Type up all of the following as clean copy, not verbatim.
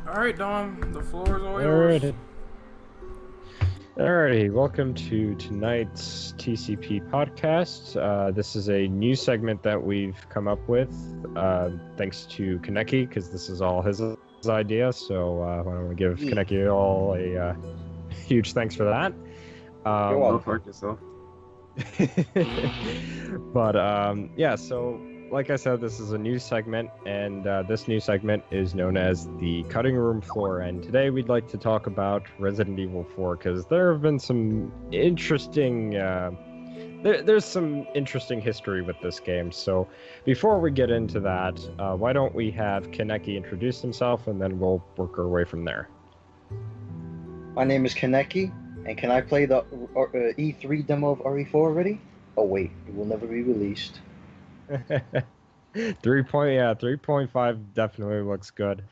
All right, Dom, the floor is all yours. Alrighty, welcome to tonight's TCP podcast. This is a new segment that we've come up with, thanks to Kaneki, because this is all his idea. So why don't we give Kaneki all a huge thanks for that. You're welcome. Fuck yourself. But yeah, so like I said, this is a new segment, and this new segment is known as the Cutting Room Floor. And today we'd like to talk about Resident Evil 4, because there have been some interesting, there's some interesting history with this game. So before we get into that, why don't we have Kaneki introduce himself, and then we'll work our way from there. My name is Kaneki, and can I play the E3 demo of RE4 already? Oh wait, it will never be released. 3.5 definitely looks good.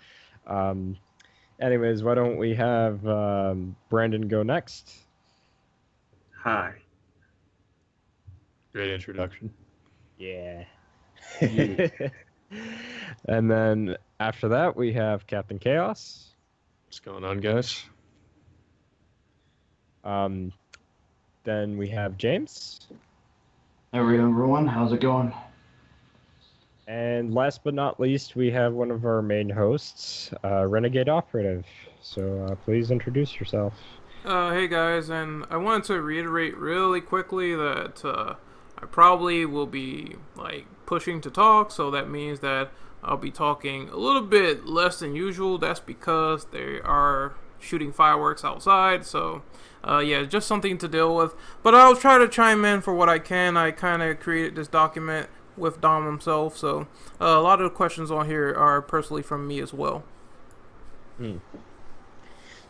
Anyways, why don't we have Brandon go next? Hi. Great introduction. Yeah. And then after that, we have Captain Chaos. What's going on, guys? Then we have James. Hey everyone, how's it going? And last but not least, we have one of our main hosts, Renegade Operative. So please introduce yourself. Hey guys, and I wanted to reiterate really quickly that I probably will be pushing to talk, so that means that I'll be talking a little bit less than usual. That's because they are shooting fireworks outside, so yeah, just something to deal with. But I'll try to chime in for what I can. I kind of created this document with Dom himself, so a lot of the questions on here are personally from me as well.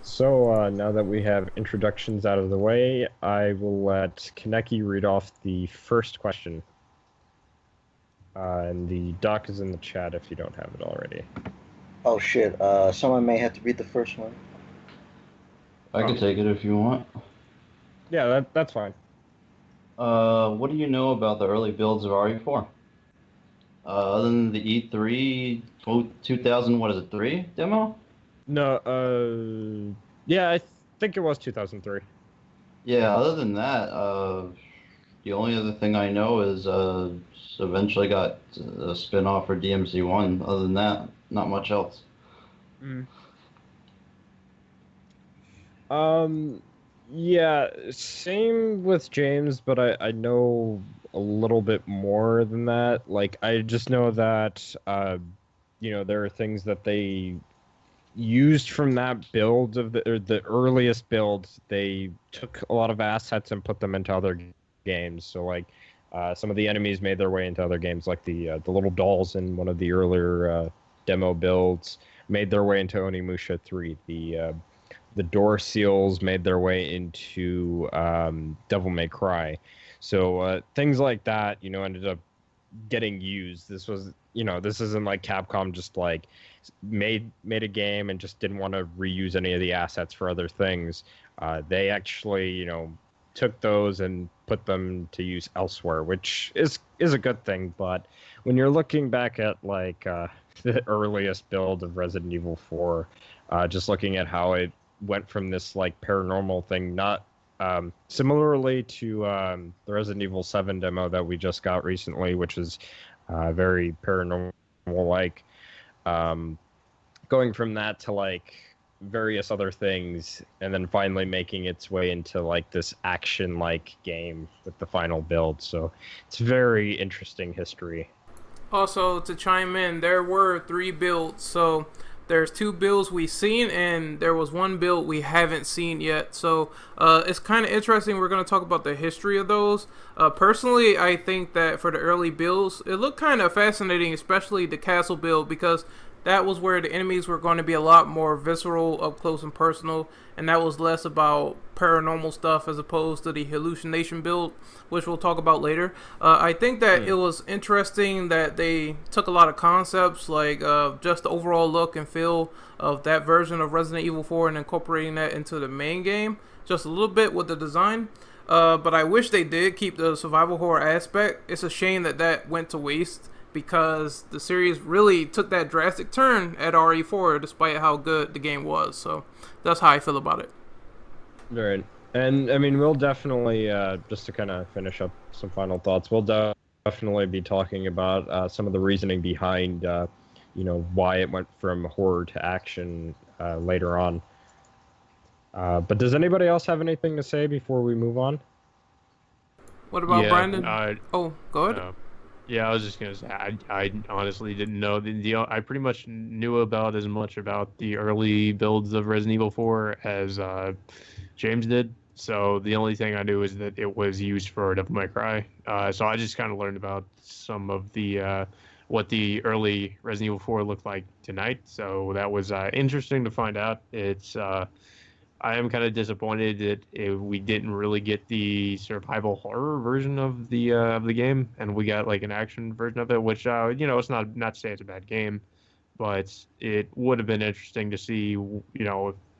So now that we have introductions out of the way, I will let Kaneki read off the first question. And the doc is in the chat if you don't have it already. Oh shit, someone may have to read the first one. I could take it if you want. Yeah, that's fine. What do you know about the early builds of RE4? Other than the E3 2000, what is it, 3 demo? No, yeah, I think it was 2003. Yeah, other than that, the only other thing I know is eventually got a spin-off for DMC1. Other than that, not much else. Yeah, same with James, but I know a little bit more than that. I just know that, there are things that they used from that build of the earliest builds. They took a lot of assets and put them into other games. So, some of the enemies made their way into other games, like the little dolls in one of the earlier demo builds made their way into Onimusha 3. The door seals made their way into Devil May Cry. So things like that, ended up getting used. This was, this isn't like Capcom just made a game and just didn't want to reuse any of the assets for other things. They actually, took those and put them to use elsewhere, which is a good thing. But when you're looking back at the earliest build of Resident Evil 4, just looking at how it went from this paranormal thing, not similarly to the Resident Evil 7 demo that we just got recently, which is very paranormal going from that to various other things, and then finally making its way into this action game with the final build. So it's very interesting history. Also, to chime in, there were 3 builds, so there's 2 builds we've seen, and there was 1 build we haven't seen yet. So it's kind of interesting. We're going to talk about the history of those. Personally, I think that for the early builds, it looked kind of fascinating, especially the castle build, because that was where the enemies were going to be a lot more visceral, up close and personal, and that was less about paranormal stuff as opposed to the hallucination build, which we'll talk about later. I think that it was interesting that they took a lot of concepts, just the overall look and feel of that version of Resident Evil 4 and incorporating that into the main game, just a little bit with the design. But I wish they did keep the survival horror aspect. It's a shame that that went to waste because the series really took that drastic turn at RE4 despite how good the game was. So that's how I feel about it. Right. And I mean, we'll definitely, just to kind of finish up some final thoughts, we'll definitely be talking about some of the reasoning behind, why it went from horror to action later on. But does anybody else have anything to say before we move on? What about Brandon? Go ahead. Yeah, I was just gonna say I honestly didn't know I pretty much knew about as much about the early builds of Resident Evil 4 as James did. So the only thing I knew is that it was used for Devil May Cry. So I just kind of learned about some of the what the early Resident Evil 4 looked like tonight. So that was interesting to find out. It's I am kind of disappointed that we didn't really get the survival horror version of the game, and we got like an action version of it, which it's not to say it's a bad game, but it would have been interesting to see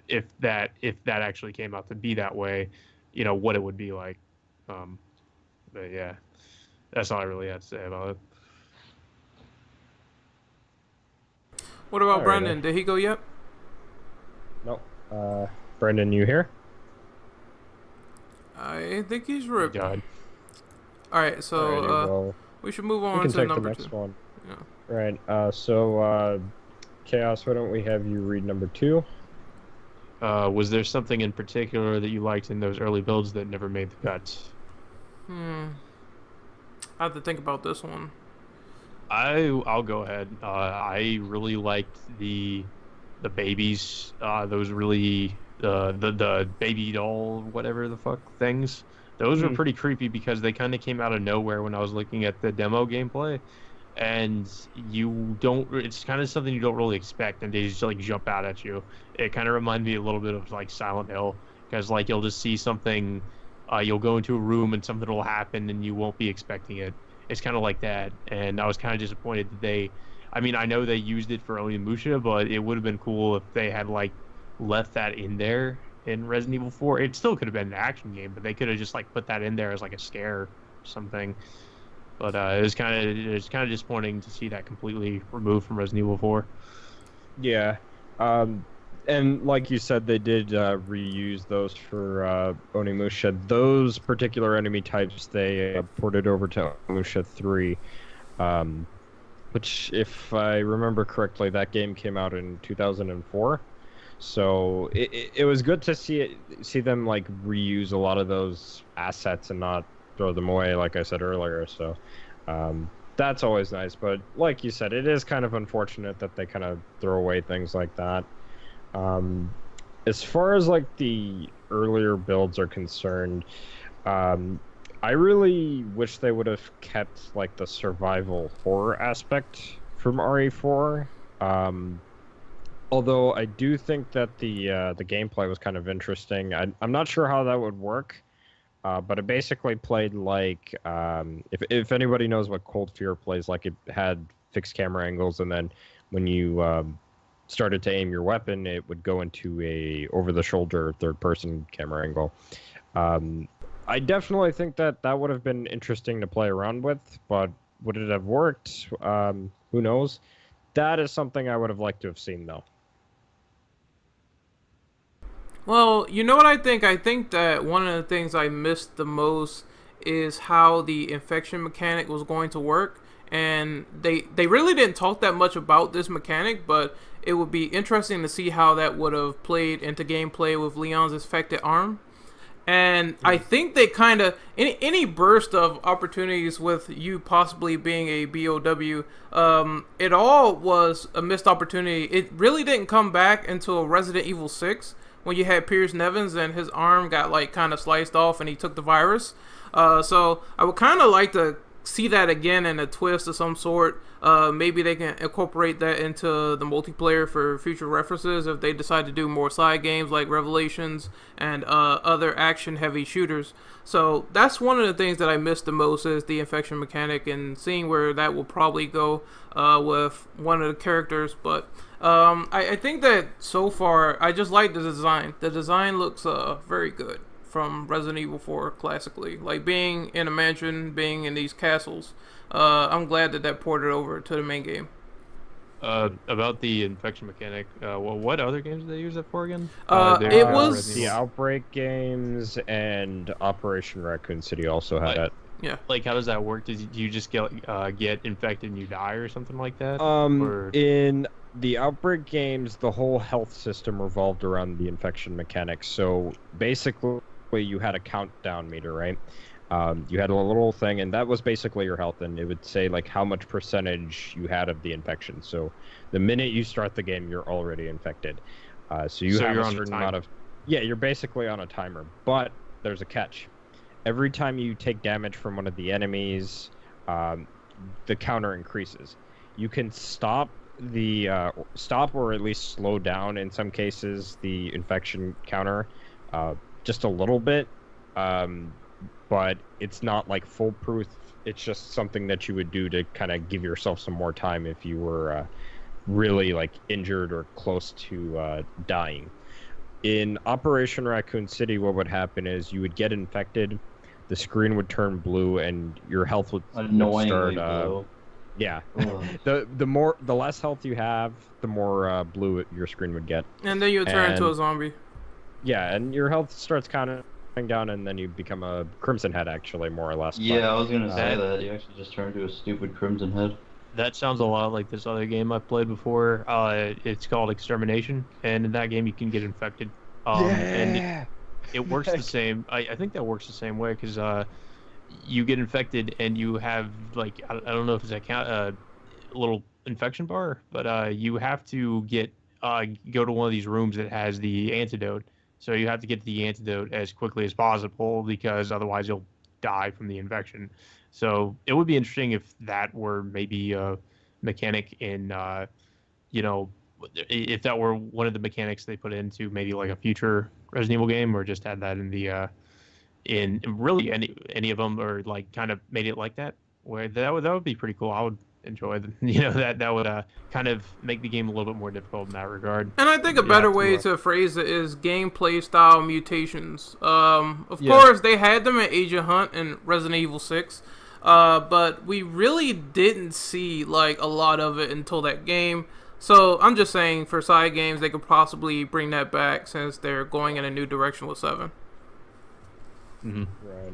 if that actually came out to be that way, what it would be like. But yeah, that's all I really had to say about it. What about Brandon? Did he go yet? Nope. Brendan, you here? I think he's ripped. God. Alright, so we should move on to number 2. Next one. Yeah. Right. So Chaos, why don't we have you read number 2? Was there something in particular that you liked in those early builds that never made the cut? I have to think about this one. I'll go ahead. I really liked the babies. Those really the baby doll, whatever the fuck things. Those were pretty creepy because they kind of came out of nowhere when I was looking at the demo gameplay, and it's kind of something you don't really expect, and they just like jump out at you. It kind of reminded me a little bit of like Silent Hill, because like you'll just see something, you'll go into a room and something will happen and you won't be expecting it. It's kind of like that, and I was kind of disappointed that I know they used it for Onimusha, but it would have been cool if they had like left that in there in Resident Evil 4. It still could have been an action game, but they could have just like put that in there as like a scare or something. But it was kind of disappointing to see that completely removed from Resident Evil 4. Yeah, and like you said, they did reuse those for Onimusha. Those particular enemy types they ported over to Onimusha 3, which, if I remember correctly, that game came out in 2004. So it was good to see them like reuse a lot of those assets and not throw them away, like I said earlier. So that's always nice. But like you said, it is kind of unfortunate that they kind of throw away things like that. As far as like the earlier builds are concerned, I really wish they would have kept like the survival horror aspect from RE4. Although I do think that the gameplay was kind of interesting. I'm not sure how that would work, but it basically played like if anybody knows what Cold Fear plays like, it had fixed camera angles, and then when you started to aim your weapon, it would go into a over-the-shoulder third-person camera angle. I definitely think that would have been interesting to play around with, but would it have worked? Who knows? That is something I would have liked to have seen, though. Well, you know what I think? I think that one of the things I missed the most is how the infection mechanic was going to work. And they really didn't talk that much about this mechanic, but it would be interesting to see how that would have played into gameplay with Leon's affected arm. And I think they kind of, any burst of opportunities with you possibly being a BOW, it all was a missed opportunity. It really didn't come back until Resident Evil 6, when you had Pierce Nevins and his arm got like kind of sliced off and he took the virus. So I would kind of like to see that again in a twist of some sort. Maybe they can incorporate that into the multiplayer for future references if they decide to do more side games like Revelations and other action heavy shooters. So that's one of the things that I missed the most, is the infection mechanic, and seeing where that will probably go with one of the characters. But I think that so far I just like the design. The design looks very good from Resident Evil 4 classically. Like being in a mansion, being in these castles, I'm glad that ported over to the main game. About the infection mechanic, what other games do they use that for again? It was the Outbreak games, and Operation Raccoon City also had it. Yeah. Like, how does that work? Do you just get infected and you die or something like that? In the Outbreak games, the whole health system revolved around the infection mechanics. So basically, you had a countdown meter, right? You had a little thing, and that was basically your health, and it would say like how much percentage you had of the infection. So the minute you start the game, you're already infected. So you have a certain amount of... Yeah, you're basically on a timer, but there's a catch. Every time you take damage from one of the enemies, the counter increases. You can stop or at least slow down, in some cases, the infection counter just a little bit. But it's not like foolproof. It's just something that you would do to kind of give yourself some more time if you were really like injured or close to dying. In Operation Raccoon City, what would happen is you would get infected, the screen would turn blue, and your health would start. Blue. Yeah. the less health you have, the more blue your screen would get. And then you turn into a zombie. Yeah, and your health starts kind of down, and then you become a Crimson Head, actually, more or less. Yeah, I was gonna say that. You actually just turned into a stupid Crimson Head. That sounds a lot like this other game I've played before. It's called Extermination, and in that game you can get infected. And it works the same. I think that works the same way, because you get infected and you have, like, I don't know if it's a little infection bar, but you have to go to one of these rooms that has the antidote. So you have to get the antidote as quickly as possible, because otherwise you'll die from the infection. So it would be interesting if that were maybe a mechanic in, if that were one of the mechanics they put into maybe like a future Resident Evil game, or just had that in the in really any of them, or like kind of made it like that. Where that would be pretty cool. I would enjoy that would kind of make the game a little bit more difficult in that regard. And I think a better way to phrase it is gameplay style mutations. Of course, they had them in Agent Hunt and Resident Evil 6, but we really didn't see like a lot of it until that game. So I'm just saying, for side games, they could possibly bring that back, since they're going in a new direction with 7. Mm-hmm. Right.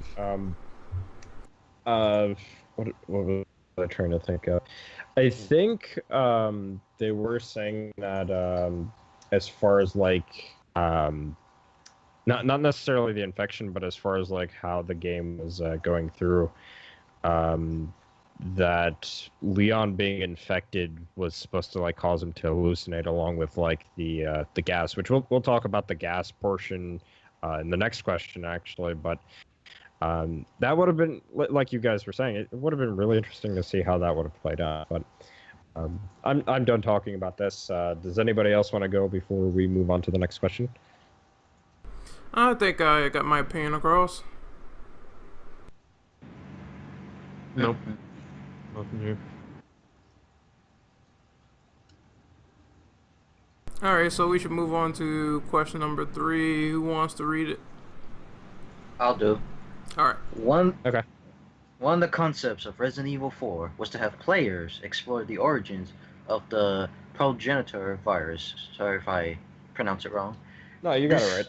What was I trying to think of? I think they were saying that as far as like not necessarily the infection, but as far as like how the game was going through, that Leon being infected was supposed to like cause him to hallucinate, along with like the gas, which we'll talk about the gas portion in the next question, actually. But that would have been, like you guys were saying, it would have been really interesting to see how that would have played out. But I'm done talking about this. Does anybody else want to go before we move on to the next question? I think I got my opinion across. Nope. Nothing here. Alright, so we should move on to question number 3. Who wants to read it? I'll do. Alright. One of the concepts of Resident Evil 4 was to have players explore the origins of the progenitor virus. Sorry if I pronounce it wrong. No, you got it right.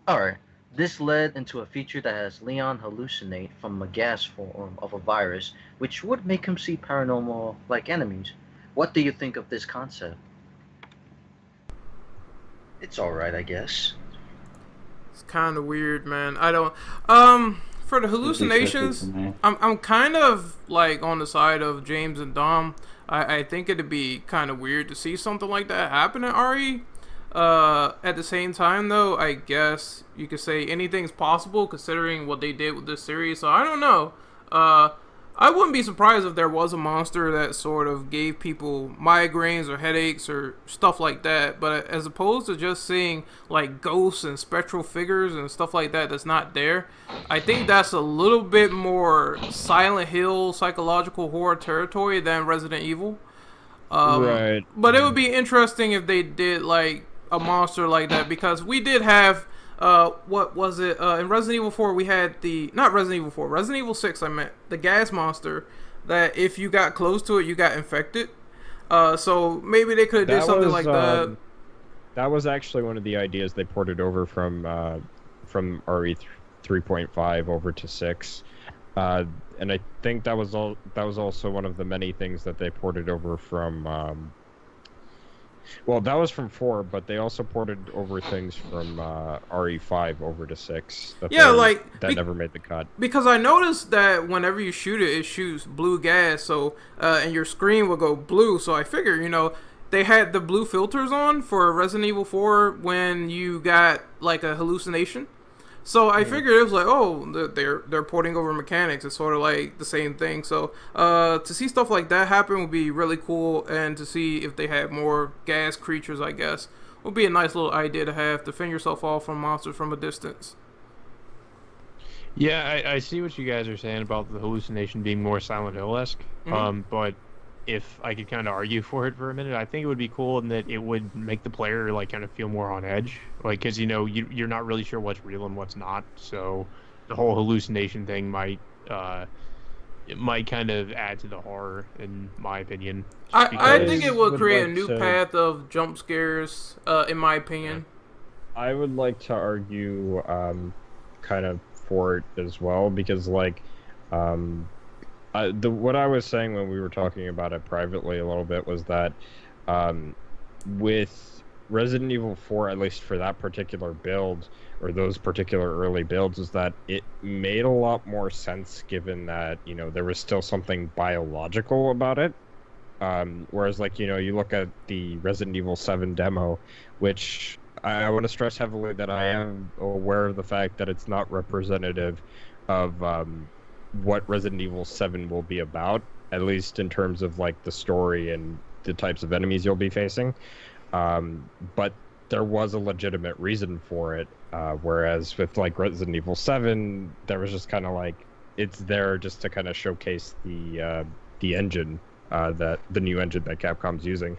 Alright. This led into a feature that has Leon hallucinate from a gas form of a virus, which would make him see paranormal-like enemies. What do you think of this concept? It's alright, I guess. It's kind of weird, man. I don't... For the hallucinations, I'm kind of like on the side of James and Dom. I think it'd be kind of weird to see something like that happen in RE. At the same time, though, I guess you could say anything's possible considering what they did with this series. So I don't know. I wouldn't be surprised if there was a monster that sort of gave people migraines or headaches or stuff like that. But as opposed to just seeing like ghosts and spectral figures and stuff like that that's not there, I think that's a little bit more Silent Hill psychological horror territory than Resident Evil. Right. But it would be interesting if they did like a monster like that, because we did have what was it in Resident Evil 4? We had Resident Evil 6, I meant the gas monster that if you got close to it, you got infected. So maybe they could have did That something was, like that. That was actually one of the ideas they ported over from RE 3.5 over to 6. And I think that was also one of the many things that they ported over from well, that was from 4, but they also ported over things from RE5 over to 6. That never made the cut. Because I noticed that whenever you shoot it, it shoots blue gas, so and your screen will go blue. So I figure, they had the blue filters on for Resident Evil 4 when you got like a hallucination. So I figured it was like, oh, they're porting over mechanics. It's sort of like the same thing. So to see stuff like that happen would be really cool, and to see if they had more gas creatures, I guess, would be a nice little idea to have to fend yourself off from monsters from a distance. Yeah, I see what you guys are saying about the hallucination being more Silent Hill-esque, but if I could kind of argue for it for a minute, I think it would be cool in that it would make the player like kind of feel more on edge, like because you're not really sure what's real and what's not. So the whole hallucination thing might kind of add to the horror, in my opinion. I think it would create a like new path of jump scares, in my opinion. I would like to argue kind of for it as well, because like what I was saying when we were talking about it privately a little bit was that with Resident Evil 4, at least for that particular build, or those particular early builds, is that it made a lot more sense given that, there was still something biological about it. Whereas, like, you look at the Resident Evil 7 demo, which I want to stress heavily that I am aware of the fact that it's not representative of what Resident Evil 7 will be about, at least in terms of like the story and the types of enemies you'll be facing. But there was a legitimate reason for it, whereas with like Resident Evil 7, there was just kind of like, it's there just to kind of showcase the engine, that the new engine that Capcom's using.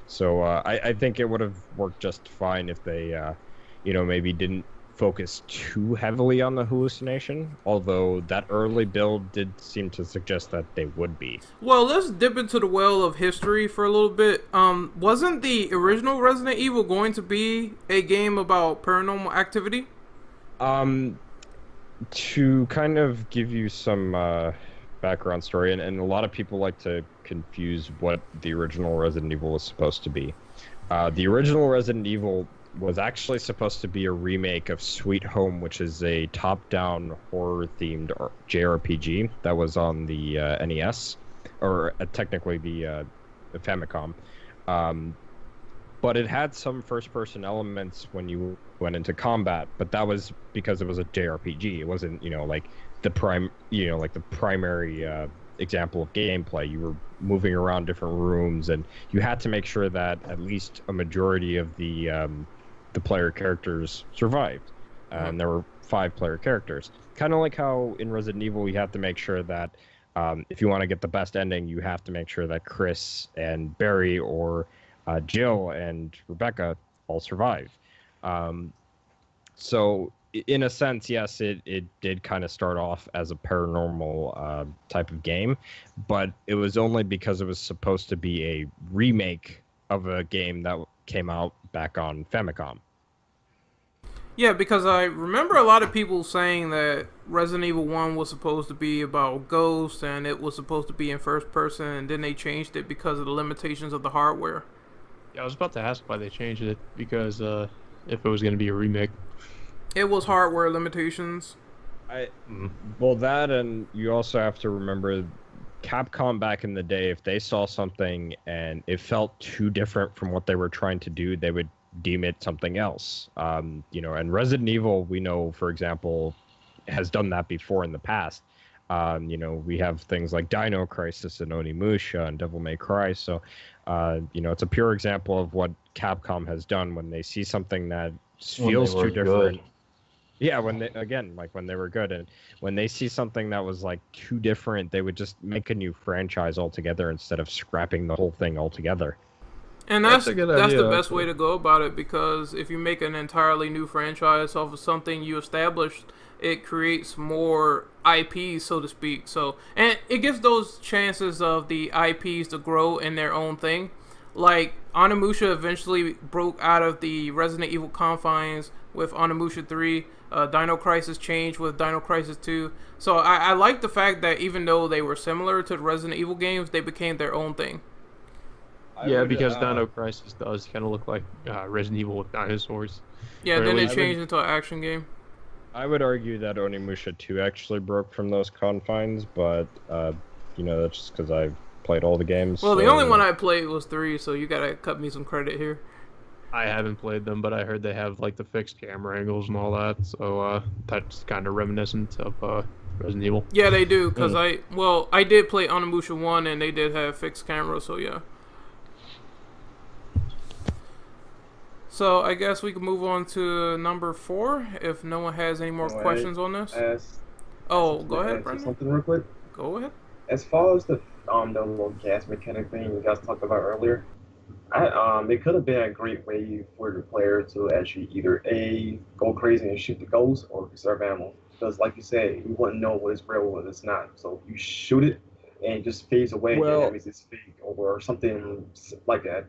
So I think it would have worked just fine if they maybe didn't focus too heavily on the hallucination, although that early build did seem to suggest that they would be. Well, let's dip into the well of history for a little bit. Wasn't the original Resident Evil going to be a game about paranormal activity? To kind of give you some background story, and a lot of people like to confuse what the original Resident Evil was supposed to be. The original Resident Evil was actually supposed to be a remake of Sweet Home, which is a top-down horror-themed JRPG that was on the NES, or technically the Famicom. But it had some first-person elements when you went into combat, but that was because it was a JRPG. It wasn't, like the primary example of gameplay. You were moving around different rooms, and you had to make sure that at least a majority of the player characters survived. And there were 5 player characters. Kind of like how in Resident Evil you have to make sure that if you want to get the best ending, you have to make sure that Chris and Barry or Jill and Rebecca all survive. So in a sense, yes, it did kind of start off as a paranormal type of game, but it was only because it was supposed to be a remake of a game that came out back on Famicom. Yeah, because I remember a lot of people saying that Resident Evil 1 was supposed to be about ghosts, and it was supposed to be in first person, and then they changed it because of the limitations of the hardware. Yeah, I was about to ask why they changed it, because if it was going to be a remake. It was hardware limitations. Well, that, and you also have to remember Capcom back in the day, if they saw something and it felt too different from what they were trying to do, they would deem it something else. And Resident Evil, we know, for example, has done that before in the past. We have things like Dino Crisis and Onimusha and Devil May Cry. So, it's a pure example of what Capcom has done when they see something that feels too different. Good. Yeah, when they were good, and when they see something that was like too different, they would just make a new franchise altogether instead of scrapping the whole thing altogether. And that's the best way to go about it, because if you make an entirely new franchise off of something you established, it creates more IPs, so to speak. So, and it gives those chances of the IPs to grow in their own thing. Like Onimusha eventually broke out of the Resident Evil confines with Onimusha 3. Dino Crisis changed with Dino Crisis 2. So I like the fact that even though they were similar to the Resident Evil games, they became their own thing. Yeah, because Dino Crisis does kind of look like Resident Evil with dinosaurs. Yeah, Or then at it least- changed into an action game. I would argue that Onimusha 2 actually broke from those confines, but that's just because I've played all the games. Well, the so- only one I played was 3, so you gotta cut me some credit here. I haven't played them, but I heard they have like the fixed camera angles and all that, so that's kind of reminiscent of Resident Evil. Yeah, they do, because I did play Onimusha 1, and they did have fixed cameras, so yeah. So I guess we can move on to number 4, if no one has any more questions on this. Go ahead, Brendan. Something real quick. Go ahead. As far as the little gas mechanic thing you guys talked about earlier, it could have been a great way for the player to actually either go crazy and shoot the ghosts or conserve ammo. Because like you said, you wouldn't know what is real and what is not. So you shoot it and it just fades away. Well- and that means it's fake or something like that.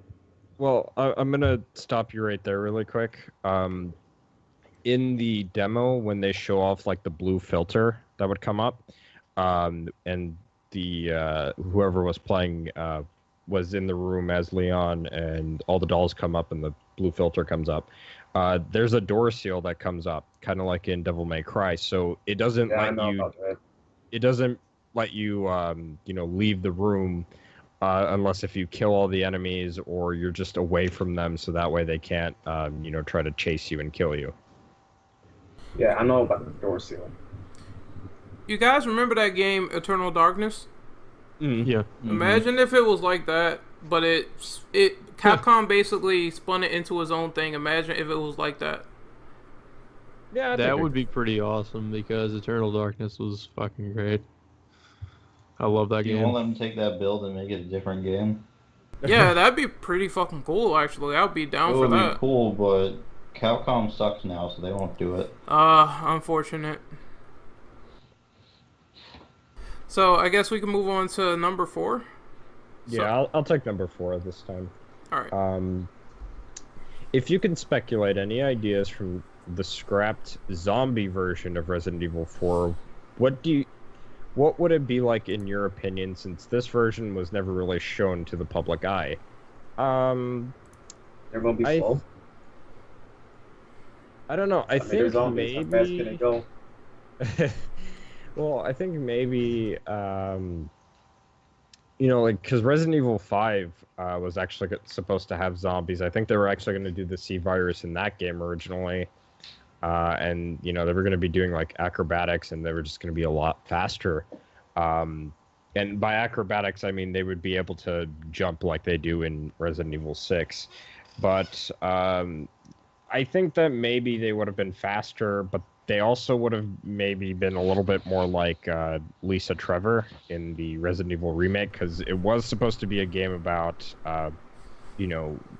Well, I'm gonna stop you right there really quick. In the demo, when they show off like the blue filter that would come up, and the whoever was playing was in the room as Leon, and all the dolls come up and the blue filter comes up. There's a door seal that comes up, kind of like in Devil May Cry. So it doesn't Yeah, I let know you. about that. It doesn't let you, leave the room. Unless if you kill all the enemies or you're just away from them, so that way they can't, try to chase you and kill you. Yeah, I know about the door seal. You guys remember that game, Eternal Darkness? Yeah. Imagine if it was like that, but Capcom basically spun it into its own thing. Imagine if it was like that. Yeah, That would be pretty awesome because Eternal Darkness was fucking great. I love that You won't game. let them take that build and make it a different game. Yeah, that'd be pretty fucking cool, actually. I'd be down It for would be that. cool, but Capcom sucks now, so they won't do it. Unfortunate. So, I guess we can move on to number 4. Yeah, I'll take number 4 this time. Alright. If you can speculate any ideas from the scrapped zombie version of Resident Evil 4, what would it be like in your opinion, since this version was never really shown to the public eye? They're gonna be slow. I don't know. I mean, think there's zombies. How fast can maybe. it go? Well, I think maybe, because Resident Evil 5 was actually supposed to have zombies. I think they were actually going to do the C virus in that game originally. And, they were going to be doing like acrobatics and they were just going to be a lot faster. And by acrobatics, I mean they would be able to jump like they do in Resident Evil 6. But I think that maybe they would have been faster, but they also would have maybe been a little bit more like Lisa Trevor in the Resident Evil remake, because it was supposed to be a game about,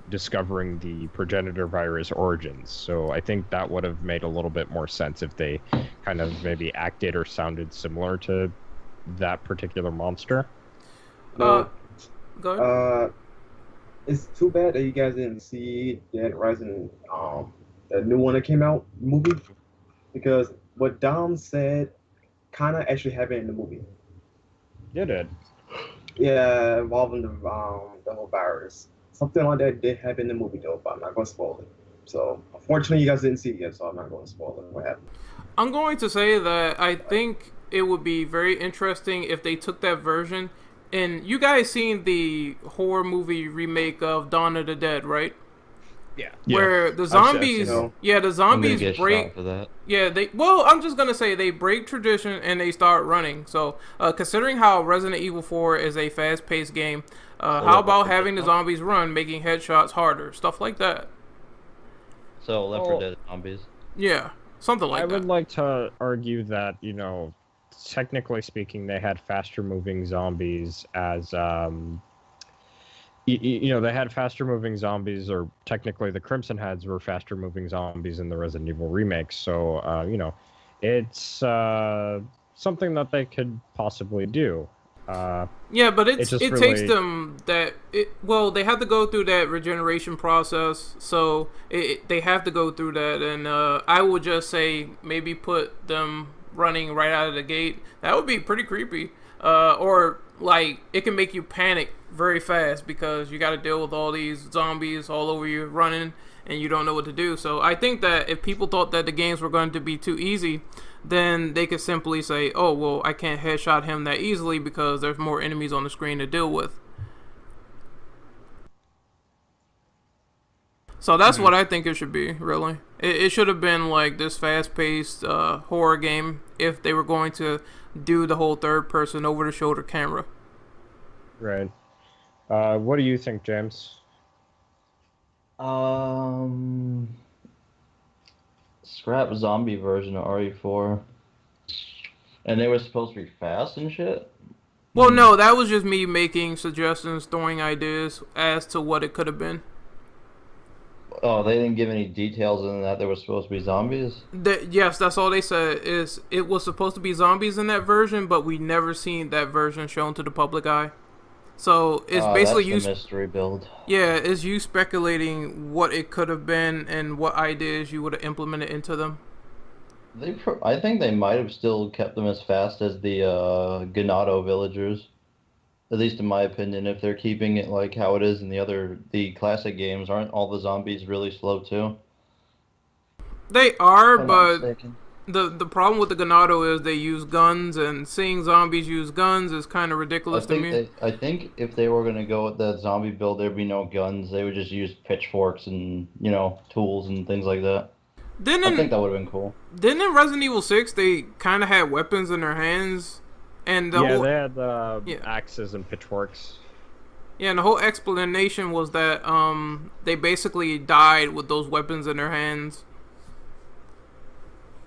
discovering the progenitor virus origins. So I think that would have made a little bit more sense if they kind of maybe acted or sounded similar to that particular monster. No. Go ahead. It's too bad that you guys didn't see Dead Rising, the new one that came out movie, because what Dom said kind of actually happened in the movie. You did. Yeah, involving the whole virus. Something like that did happen in the movie though, but I'm not gonna spoil it. So unfortunately, you guys didn't see it yet, so I'm not gonna spoil it. What happened? I'm going to say that I think it would be very interesting if they took that version. And you guys seen the horror movie remake of Dawn of the Dead, right? Yeah. Where the zombies, know. yeah, the I'm gonna zombies get break. shot for that. Yeah, I'm just gonna say they break tradition and they start running. So, considering how Resident Evil 4 is a fast-paced game, how about having the zombies run, making headshots harder, stuff like that? So Left 4 Dead zombies. Yeah, something like I that. would like to argue that, technically speaking, they had faster moving zombies as, they had faster moving zombies, or technically the Crimson Heads were faster moving zombies in the Resident Evil remake. So, it's, something that they could possibly do. Yeah, but it just takes really- them they have to go through that regeneration process, so they have to go through that, and I would just say maybe put them running right out of the gate. That would be pretty creepy, or like it can make you panic very fast because you got to deal with all these zombies all over you running, and you don't know what to do. So I think that if people thought that the games were going to be too easy, then they could simply say, oh, well, I can't headshot him that easily because there's more enemies on the screen to deal with. So that's what I think it should be, really. It should have been like this fast-paced horror game if they were going to do the whole third-person over-the-shoulder camera. Right. What do you think, James? Scrap zombie version of RE4. And they were supposed to be fast and shit? Well, no, that was just me making suggestions, throwing ideas as to what it could have been. Oh, they didn't give any details in that there were supposed to be zombies? Yes, that's all they said. Is it was supposed to be zombies in that version, but we never seen that version shown to the public eye. So it's basically that's the mystery build. Yeah, it's you speculating what it could have been and what ideas you would have implemented into them. I think they might have still kept them as fast as the Ganado villagers. At least in my opinion, if they're keeping it like how it is in the classic games, aren't all the zombies really slow too? They are, If I'm not but mistaken. the problem with the Ganado is they use guns, and seeing zombies use guns is kind of ridiculous to me. I think if they were gonna go with that zombie build, there'd be no guns. They would just use pitchforks and tools and things like that. I think that would have been cool. Then in Resident Evil 6, they kind of had weapons in their hands, and They had axes and pitchforks. Yeah, and the whole explanation was that they basically died with those weapons in their hands.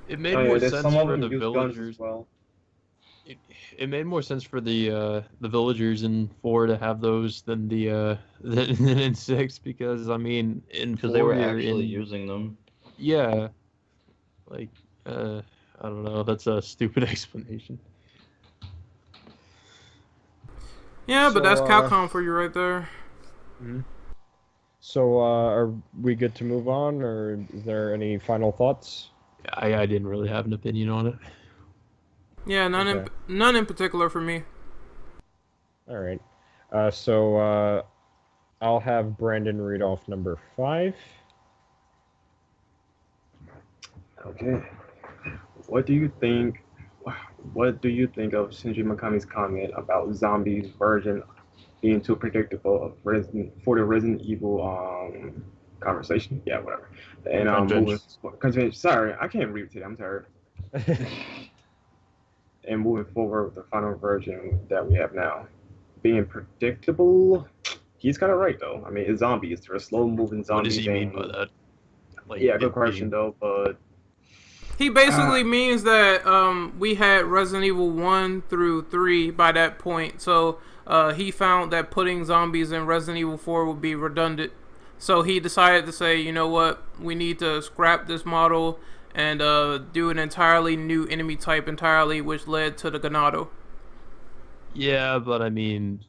It made more sense some of for them the use guns as villagers. well. It made more sense for the villagers in 4 to have those than than in 6, because I mean in 4 Because they were you're actually in, using them. yeah, like I don't know, that's a stupid explanation. Yeah, but So, that's Capcom for you right there. So, are we good to move on, or is there any final thoughts? I didn't really have an opinion on it. Yeah, none in particular for me. All right. So I'll have Brandon read off number 5. Okay. What do you think? What do you think of Shinji Mikami's comment about zombies version being too predictable for the Resident Evil conversation? Yeah, whatever. And sorry, I can't read today. I'm tired. And moving forward with the final version that we have now, being predictable. He's kind of right though. I mean, it's zombies. They're slow-moving zombies. What does he mean by that? Like, Yeah, good question though, but. He basically means that we had Resident Evil 1 through 3 by that point. So he found that putting zombies in Resident Evil 4 would be redundant. So he decided to say, you know what, we need to scrap this model and do an entirely new enemy type entirely, which led to the Ganado. Yeah, but I mean,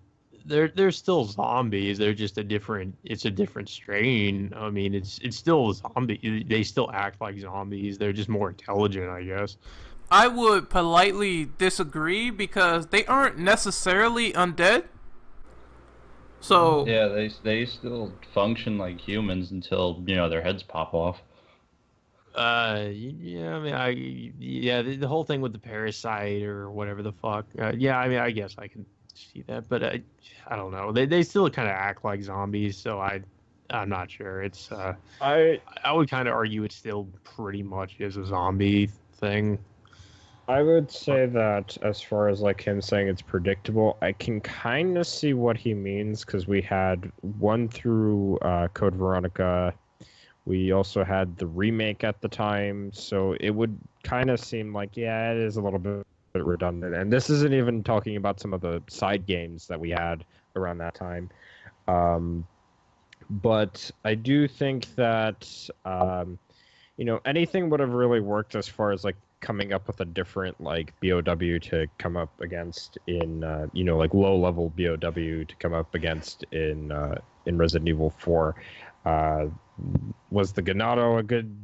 they're still zombies. They're just it's a different strain. I mean, it's still zombie. They still act like zombies. They're just more intelligent, I guess. I would politely disagree because they aren't necessarily undead. So Yeah, they still function like humans until their heads pop off. Yeah, I mean, the whole thing with the parasite or whatever the fuck. Yeah, I mean, I guess I can see that, but I don't know. They still kind of act like zombies, so I'm not sure. It's I would kind of argue it still pretty much is a zombie thing. I would say that as far as like him saying it's predictable, I can kind of see what he means because we had 1 through Code Veronica. We also had the remake at the time, so it would kind of seem like, yeah, it is a little bit redundant. And this isn't even talking about some of the side games that we had around that time. But I do think that, anything would have really worked as far as like coming up with a different like BOW to come up against in like low level BOW to come up against in Resident Evil 4. Was the Ganado a good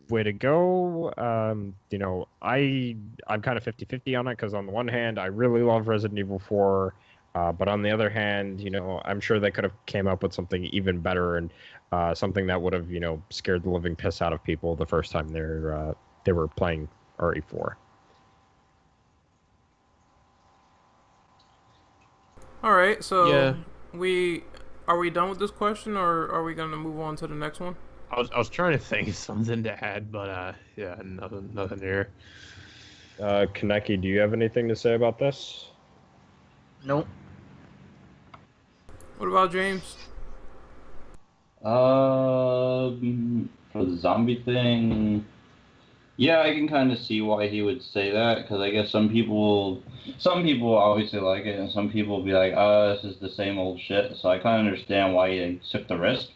way to go? I'm kind of 50-50 on it, because on the one hand I really love Resident Evil 4, but on the other hand, I'm sure they could have came up with something even better, and something that would have scared the living piss out of people the first time they were playing RE4. All right, so Yeah. Are we done with this question, or are we gonna move on to the next one? I was trying to think of something to add, but yeah, nothing here. Kaneki, do you have anything to say about this? Nope. What about James? For the zombie thing, yeah, I can kind of see why he would say that, because I guess some people obviously like it, and some people will be like, this is the same old shit. So I kind of understand why he took the risk.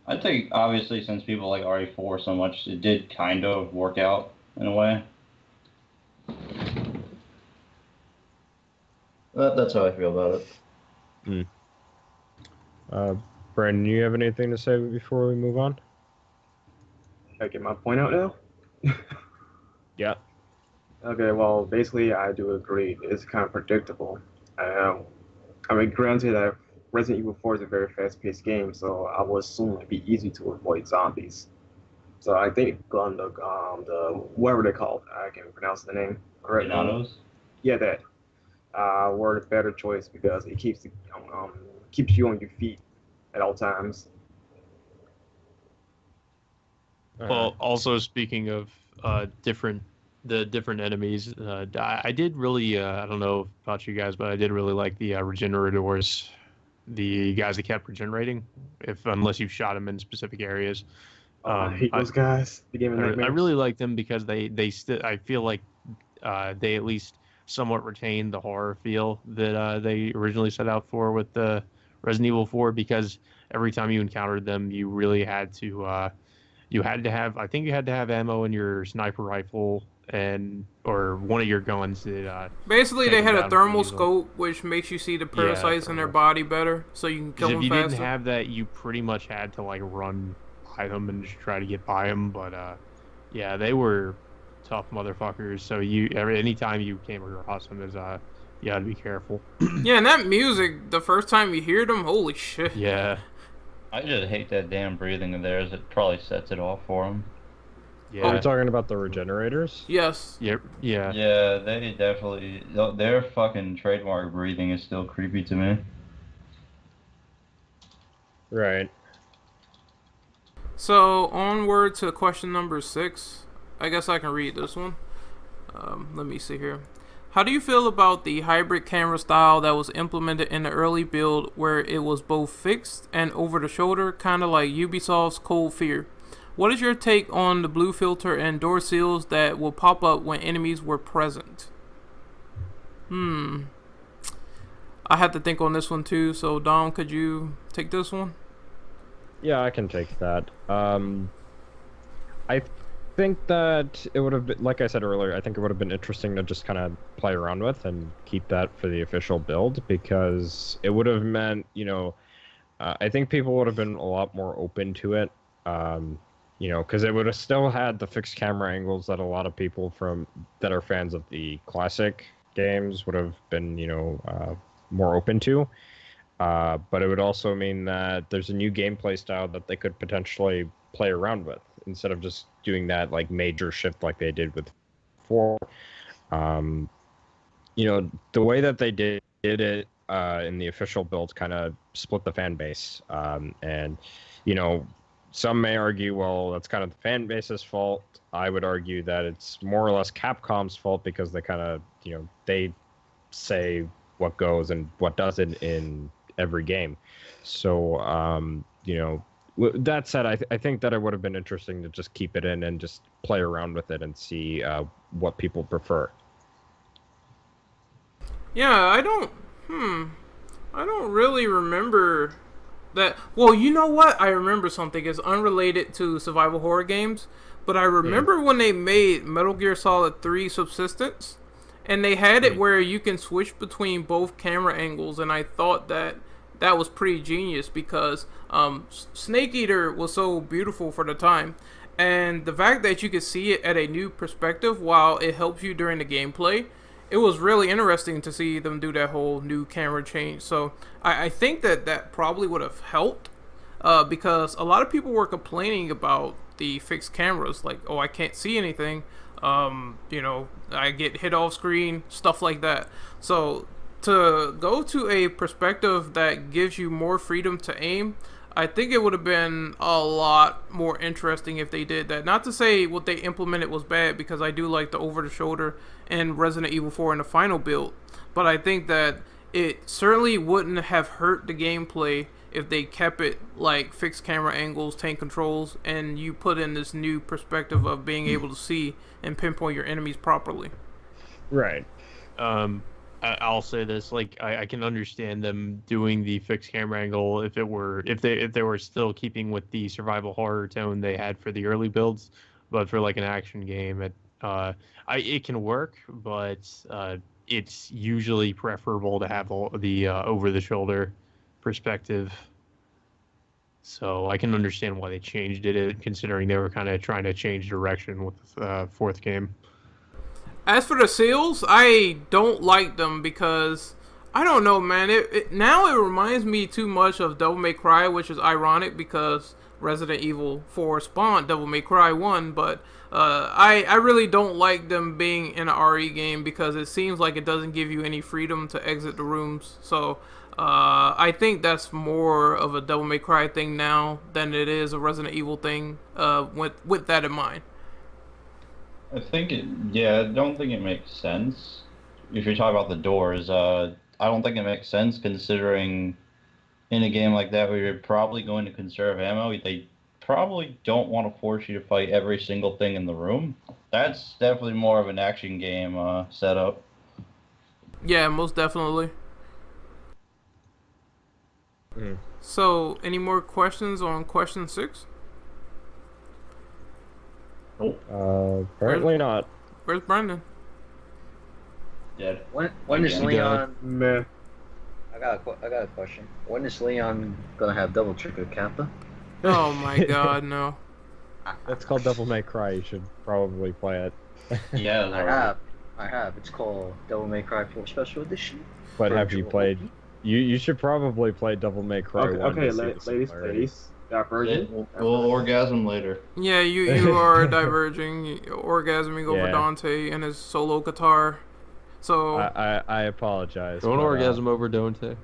I think, obviously, since people like RE4 so much, it did kind of work out in a way. That's how I feel about it. Brandon, you have anything to say before we move on? I get my point out now? Yeah. Okay, well, basically, I do agree. It's kind of predictable. Granted, that Resident Evil 4 is a very fast-paced game, so I would assume it'd be easy to avoid zombies. So I think the whatever they're called, I can't pronounce the name correctly. Ganados? Yeah, that were the better choice, because it keeps you on your feet at all times. Well, also speaking of different enemies, I did really I don't know about you guys, but I did really like the regenerators, the guys that kept regenerating, unless you shot them in specific areas. I hate those guys. The game of nightmares. I really like them because I feel like they at least somewhat retain the horror feel that they originally set out for with the Resident Evil 4, because every time you encountered them, you really had to I think you had to have ammo in your sniper rifle or one of your guns that Basically, take they them had a down thermal pretty easily. scope, which makes you see the parasites in their thermal. body better, so you can kill Because them if you faster. didn't have that, you pretty much had to like run by them and just try to get by them. But yeah, they were tough motherfuckers. So anytime you came across them, you had to be careful. Yeah, and that music, the first time you hear them, holy shit. Yeah. I just hate that damn breathing of theirs. It probably sets it off for them. Yeah. Are we talking about the regenerators? Yes. Yeah. Yeah, they definitely. Their fucking trademark breathing is still creepy to me. Right. So, onward to question number 6. I guess I can read this one. Let me see here. How do you feel about the hybrid camera style that was implemented in the early build, where it was both fixed and over the shoulder, kind of like Ubisoft's Cold Fear? What is your take on the blue filter and door seals that will pop up when enemies were present? I had to think on this one too, so Dom, could you take this one? Yeah, I can take that. I think that it would have been, like I said earlier, I think it would have been interesting to just kind of play around with and keep that for the official build, because it would have meant, I think people would have been a lot more open to it, because it would have still had the fixed camera angles that a lot of people that are fans of the classic games would have been, more open to. But it would also mean that there's a new gameplay style that they could potentially play around with, instead of just doing that like major shift like they did with 4. The way that they did it in the official build kind of split the fan base. And some may argue, well, that's kind of the fan base's fault. I would argue that it's more or less Capcom's fault, because they kind of, they say what goes and what doesn't in every game. So, that said, I think that it would have been interesting to just keep it in and just play around with it and see what people prefer. Yeah, I don't really remember Well, you know what? I remember something. It's unrelated to survival horror games, but I remember when they made Metal Gear Solid 3 Subsistence, and they had it where you can switch between both camera angles, and I thought that was pretty genius because Snake Eater was so beautiful for the time, and the fact that you could see it at a new perspective while it helps you during the gameplay, it was really interesting to see them do that whole new camera change. So I think that probably would have helped because a lot of people were complaining about the fixed cameras, like, oh, I can't see anything, I get hit off screen, stuff like that. So to go to a perspective that gives you more freedom to aim, I think it would have been a lot more interesting if they did that. Not to say what they implemented was bad, because I do like the over-the-shoulder in Resident Evil 4 in the final build, but I think that it certainly wouldn't have hurt the gameplay if they kept it like fixed camera angles, tank controls, and you put in this new perspective of being able to see and pinpoint your enemies properly. Right. I'll say this: like, I can understand them doing the fixed camera angle if they were still keeping with the survival horror tone they had for the early builds, but for like an action game, it can work, but it's usually preferable to have the over the shoulder perspective. So I can understand why they changed it, considering they were kind of trying to change direction with the fourth game. As for the seals, I don't like them because, I don't know, man. Now it reminds me too much of Devil May Cry, which is ironic because Resident Evil 4 spawned Devil May Cry 1, but I really don't like them being in an RE game because it seems like it doesn't give you any freedom to exit the rooms. So I think that's more of a Devil May Cry thing now than it is a Resident Evil thing with that in mind. I don't think it makes sense. If you're talking about the doors, I don't think it makes sense considering in a game like that where you're probably going to conserve ammo, they probably don't want to force you to fight every single thing in the room. That's definitely more of an action game setup. Yeah, most definitely. So, any more questions on question 6? Apparently not. Where's Brendan? Dead. When is Leon? Meh. I got a question. When is Leon gonna have double trigger Kappa? Oh my God, no. That's called Devil May Cry. You should probably play it. Yeah, I have. It's called Devil May Cry 4 Special Edition. But have you played? You should probably play Devil May Cry 1. Okay, ladies. Divergent. We'll orgasm later. Yeah, you are diverging, orgasming over Dante and his solo guitar. So I apologize. Don't orgasm over Dante.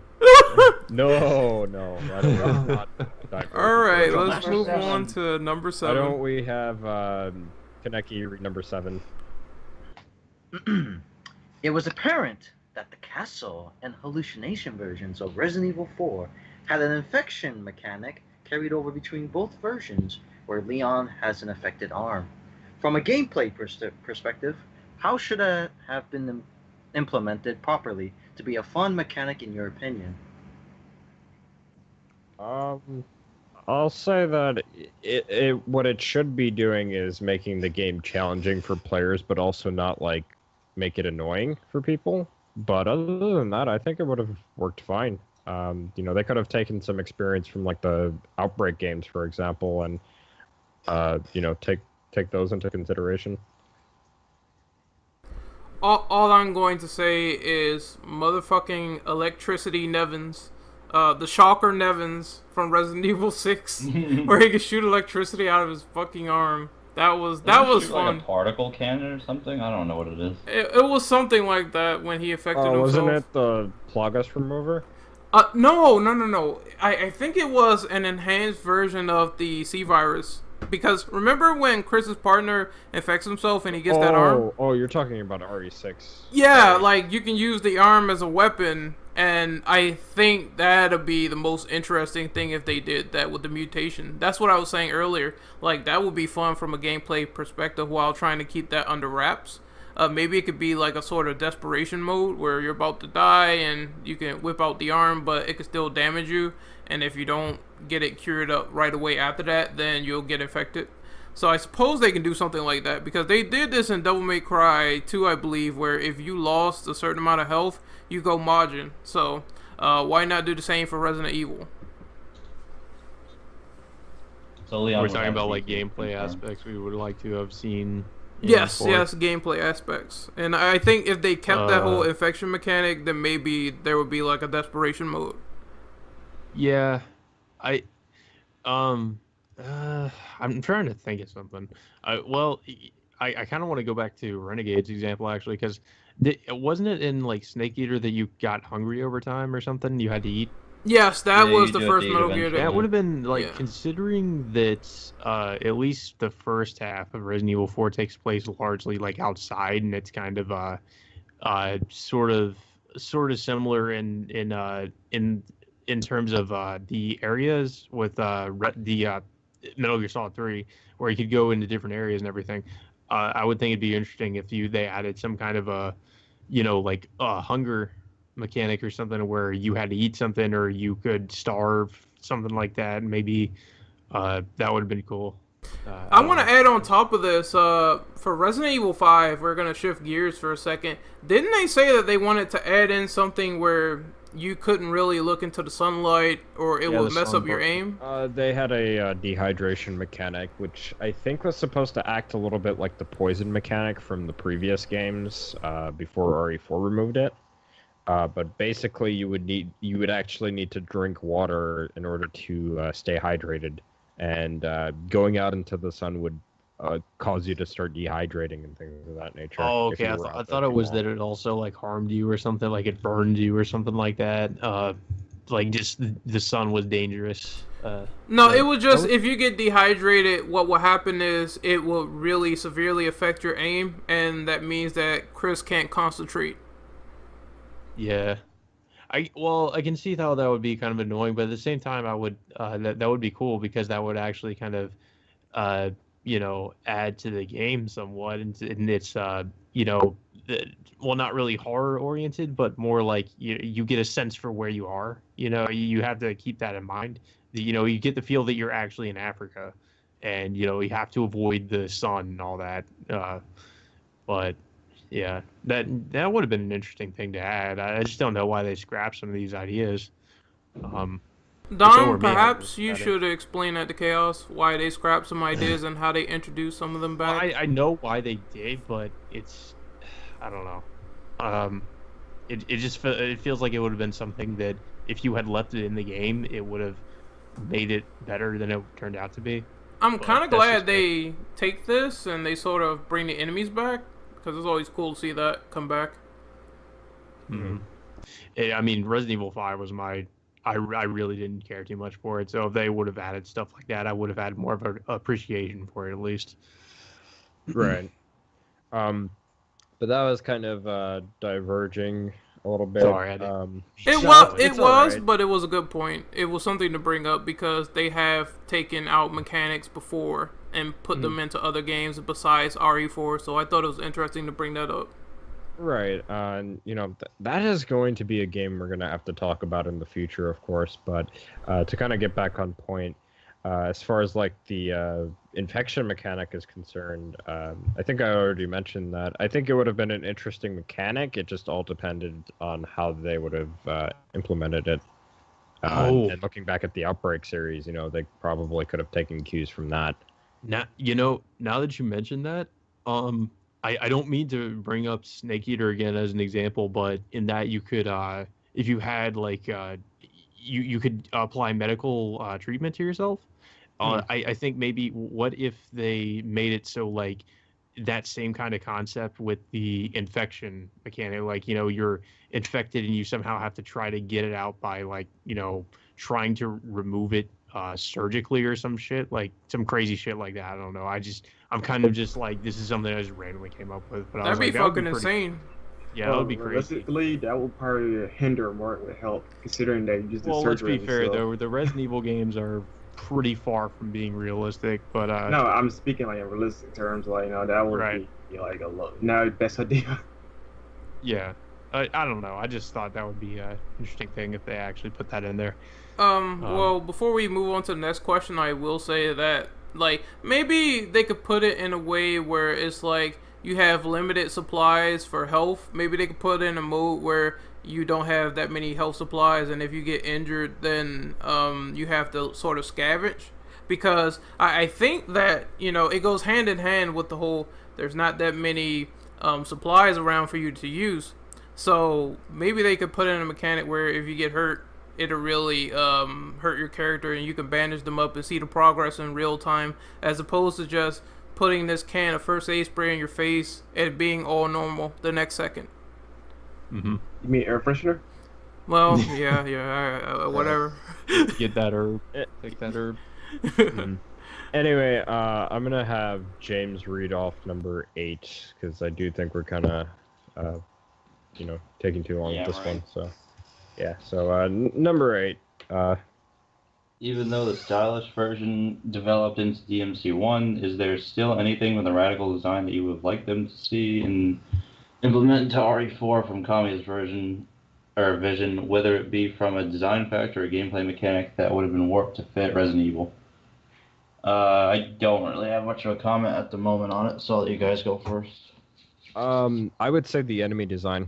No. I don't want to all right, let's move on to number 7. Why don't we have Kaneki read number 7? It was apparent that the castle and hallucination versions of Resident Evil 4 had an infection mechanic carried over between both versions, where Leon has an affected arm. From a gameplay perspective, how should it have been implemented properly to be a fun mechanic in your opinion? I'll say that what it should be doing is making the game challenging for players, but also not like make it annoying for people. But other than that, I think it would have worked fine. They could have taken some experience from like the Outbreak games, for example, and take those into consideration. All I'm going to say is motherfucking Electricity Nevins, the Shocker Nevins from Resident Evil 6, where he could shoot electricity out of his fucking arm. That was fun. Like a particle cannon or something? I don't know what it is. It was something like that when he affected himself. Wasn't it the Plagas remover? No. I think it was an enhanced version of the C virus. Because remember when Chris's partner infects himself and he gets that arm? Oh, you're talking about RE6. Yeah, like you can use the arm as a weapon, and I think that'd be the most interesting thing if they did that with the mutation. That's what I was saying earlier. Like that would be fun from a gameplay perspective while trying to keep that under wraps. maybe it could be like a sort of desperation mode where you're about to die and you can whip out the arm, but it can still damage you. And if you don't get it cured up right away after that, then you'll get infected. So I suppose they can do something like that, because they did this in Devil May Cry 2, I believe, where if you lost a certain amount of health, you go Majin. So why not do the same for Resident Evil? So Leon We're would talking have about to like be gameplay confirmed. aspects we would like to have seen. in Yes, 4. yes, gameplay aspects. And I think if they kept that whole infection mechanic, then maybe there would be like a desperation mode. Yeah, I I'm trying to think of something. Well, I kind of want to go back to Renegade's example actually, because wasn't it in like Snake Eater that you got hungry over time or something? You had to eat. Yes, that Yeah, was you the do have first to eat Metal Gear. eventually. That would have been like, Yeah. considering that at least the first half of Resident Evil 4 takes place largely like outside, and it's kind of sort of similar in terms of the areas with the Metal Gear Solid 3, where you could go into different areas and everything. I would think it'd be interesting if they added some kind of a, like a hunger mechanic or something where you had to eat something or you could starve, something like that. Maybe that would have been cool. I want to add on top of this, for Resident Evil 5, we're going to shift gears for a second. Didn't they say that they wanted to add in something where you couldn't really look into the sunlight or it would mess up your aim? They had a dehydration mechanic, which I think was supposed to act a little bit like the poison mechanic from the previous games before RE4 removed it. But basically, you would actually need to drink water in order to stay hydrated, and going out into the sun would cause you to start dehydrating and things of that nature. Oh, if okay. you I were out thought there it too was long. that it also like harmed you or something, like it burned you or something like that. Like just the sun was dangerous. No, so- it was just if you get dehydrated, what will happen is it will really severely affect your aim, and that means that Chris can't concentrate. Yeah. I can see how that would be kind of annoying, but at the same time, I would that would be cool because that would actually kind of add to the game somewhat, and it's well, not really horror oriented, but more like you get a sense for where you are. You have to keep that in mind. You get the feel that you're actually in Africa, and you have to avoid the sun and all that. But yeah, that would have been an interesting thing to add. I just don't know why they scrapped some of these ideas. So Don, were me, I perhaps would you add it. should explain that to Chaos, why they scrapped some ideas and how they introduced some of them Well, back. I know why they did, but I don't know. It feels like it would have been something that if you had left it in the game, it would have made it better than it turned out to be. I'm But kind of that's glad just they take this and they sort of bring the enemies back, because it's always cool to see that come back. Mm-hmm. I mean, Resident Evil 5 was I really didn't care too much for it, so if they would have added stuff like that, I would have had more of an appreciation for it at least. Right. But that was kind of diverging a little bit. Sorry, I didn't- It No, was, it's alright. but it was a good point. It was something to bring up because they have taken out mechanics before and put them into other games besides RE4. So I thought it was interesting to bring that up. Right, and that is going to be a game we're going to have to talk about in the future, of course. But to kind of get back on point, as far as like the infection mechanic is concerned, I think I already mentioned that. I think it would have been an interesting mechanic. It just all depended on how they would have implemented it. And looking back at the Outbreak series, they probably could have taken cues from that. Now that you mentioned that, I don't mean to bring up Snake Eater again as an example, but in that you could, if you had like, you could apply medical treatment to yourself. I think maybe what if they made it so like that same kind of concept with the infection mechanic, like you're infected and you somehow have to try to get it out by like trying to remove it surgically or some shit, like some crazy shit like that. I don't know. I'm kind of just like, this is something I just randomly came up with. But I That'd was be like, that would fucking pretty- insane. Yeah, that would be crazy. Realistically, that would probably hinder more than help, considering that you just did Well, let's surgery. be fair so- though. The Resident Evil games are pretty far from being realistic. But No, I'm speaking like in realistic terms. Like, that would Right. be like a look. No, best idea. yeah, I don't know. I just thought that would be an interesting thing if they actually put that in there. Well, before we move on to the next question, I will say that, like, maybe they could put it in a way where it's like you have limited supplies for health. Maybe they could put in a mode where you don't have that many health supplies, and if you get injured, then you have to sort of scavenge. Because I think that, it goes hand in hand with the whole there's not that many supplies around for you to use. So maybe they could put in a mechanic where if you get hurt, it'll really hurt your character, and you can bandage them up and see the progress in real time, as opposed to just putting this can of first aid spray in your face and being all normal the next second. Mm-hmm. You mean air freshener? Well, yeah, whatever. Get that herb. Take that herb. Anyway, I'm gonna have James read off number 8 because I do think we're kind of, taking too long with this one. So, yeah. So number 8. Even though the stylish version developed into DMC1, is there still anything with a radical design that you would like them to see and implement into RE4 from Kamiya's version or vision, whether it be from a design factor or a gameplay mechanic that would have been warped to fit Resident Evil? I don't really have much of a comment at the moment on it, so I'll let you guys go first. I would say the enemy design.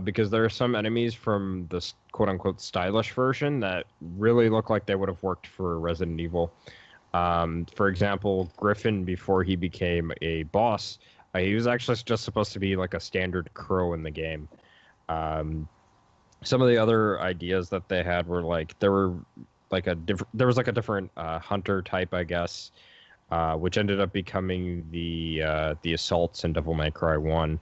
Because there are some enemies from the quote-unquote stylish version that really look like they would have worked for Resident Evil. For example, Griffin, before he became a boss, he was actually just supposed to be like a standard crow in the game. Some of the other ideas that they had were like there was like a different hunter type, I guess, which ended up becoming the assaults in Devil May Cry 1.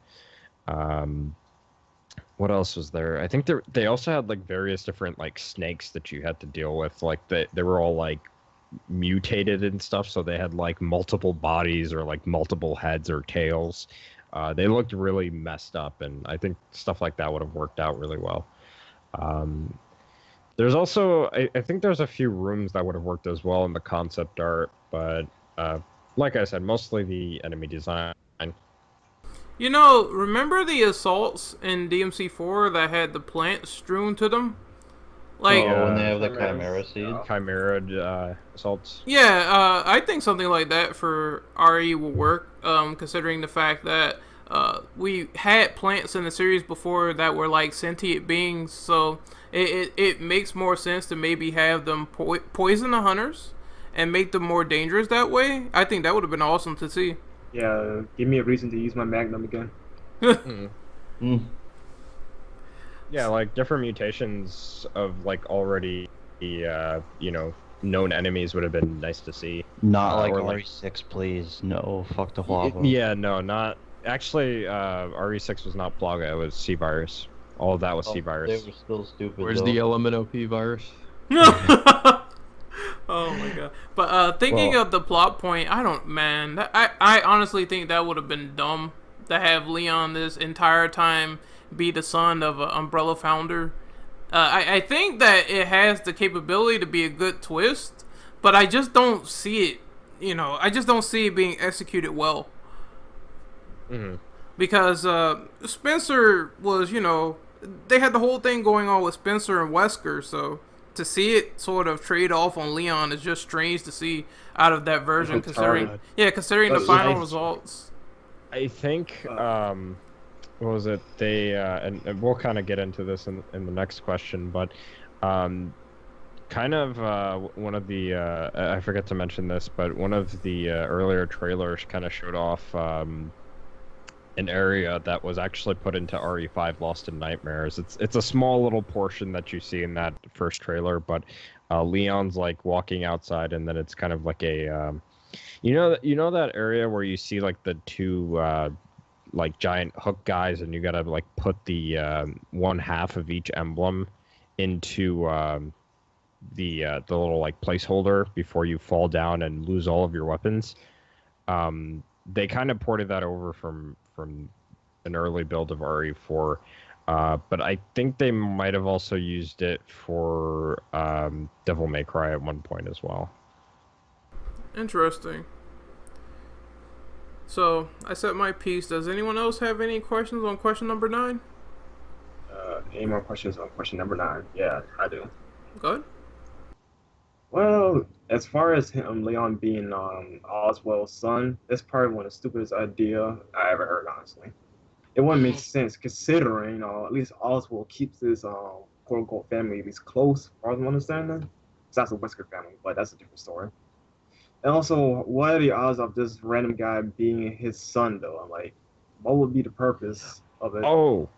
What else was there? I think they also had like various different like snakes that you had to deal with. Like they were all like mutated and stuff, so they had like multiple bodies or like multiple heads or tails. They looked really messed up, and I think stuff like that would have worked out really well. There's also I think there's a few rooms that would have worked as well in the concept art, but like I said, mostly the enemy design. Remember the assaults in DMC4 that had the plants strewn to them? Like, when they have the Chimera seed? Chimera assaults. Yeah, I think something like that for RE will work, considering the fact that we had plants in the series before that were like sentient beings, so it makes more sense to maybe have them poison the hunters and make them more dangerous that way. I think that would have been awesome to see. Yeah, give me a reason to use my Magnum again. Yeah, like different mutations of like already known enemies would have been nice to see. Not like or RE6, please. No, fuck the Huavo. Yeah, no, not actually. RE6 was not Plaga; it was C virus. All of that was C virus. They were still stupid. Where's the LMNOP virus? Oh my god! But thinking of the plot point, I honestly think that would have been dumb to have Leon this entire time be the son of an Umbrella founder. I think that it has the capability to be a good twist, but I just don't see it. I just don't see it being executed well. Mm-hmm. Because Spencer was, they had the whole thing going on with Spencer and Wesker, so to see it sort of trade off on Leon is just strange to see out of that version, considering the final results. I think what was it? They and we'll kind of get into this in the next question, but kind of one of the I forget to mention this, but one of the earlier trailers kind of showed off an area that was actually put into RE5 Lost in Nightmares. It's a small little portion that you see in that first trailer, but Leon's like walking outside, and then it's kind of like a you know that area where you see like the two like giant hook guys, and you gotta like put the one half of each emblem into the little like placeholder before you fall down and lose all of your weapons. They kind of ported that over from an early build of RE4, but I think they might have also used it for Devil May Cry at one point as well. Interesting. So I said my piece. Does anyone else have any questions on question number 9? Any more questions on question number 9? Yeah, I do. Good. Well, as far as him, Leon being Oswald's son, that's probably one of the stupidest idea I ever heard, honestly. It wouldn't make sense considering, at least Oswald keeps his quote unquote family at least close, as far as I'm understanding. It's not the Wesker family, but that's a different story. And also, what are the odds of this random guy being his son, though? I'm like, what would be the purpose of it? Oh.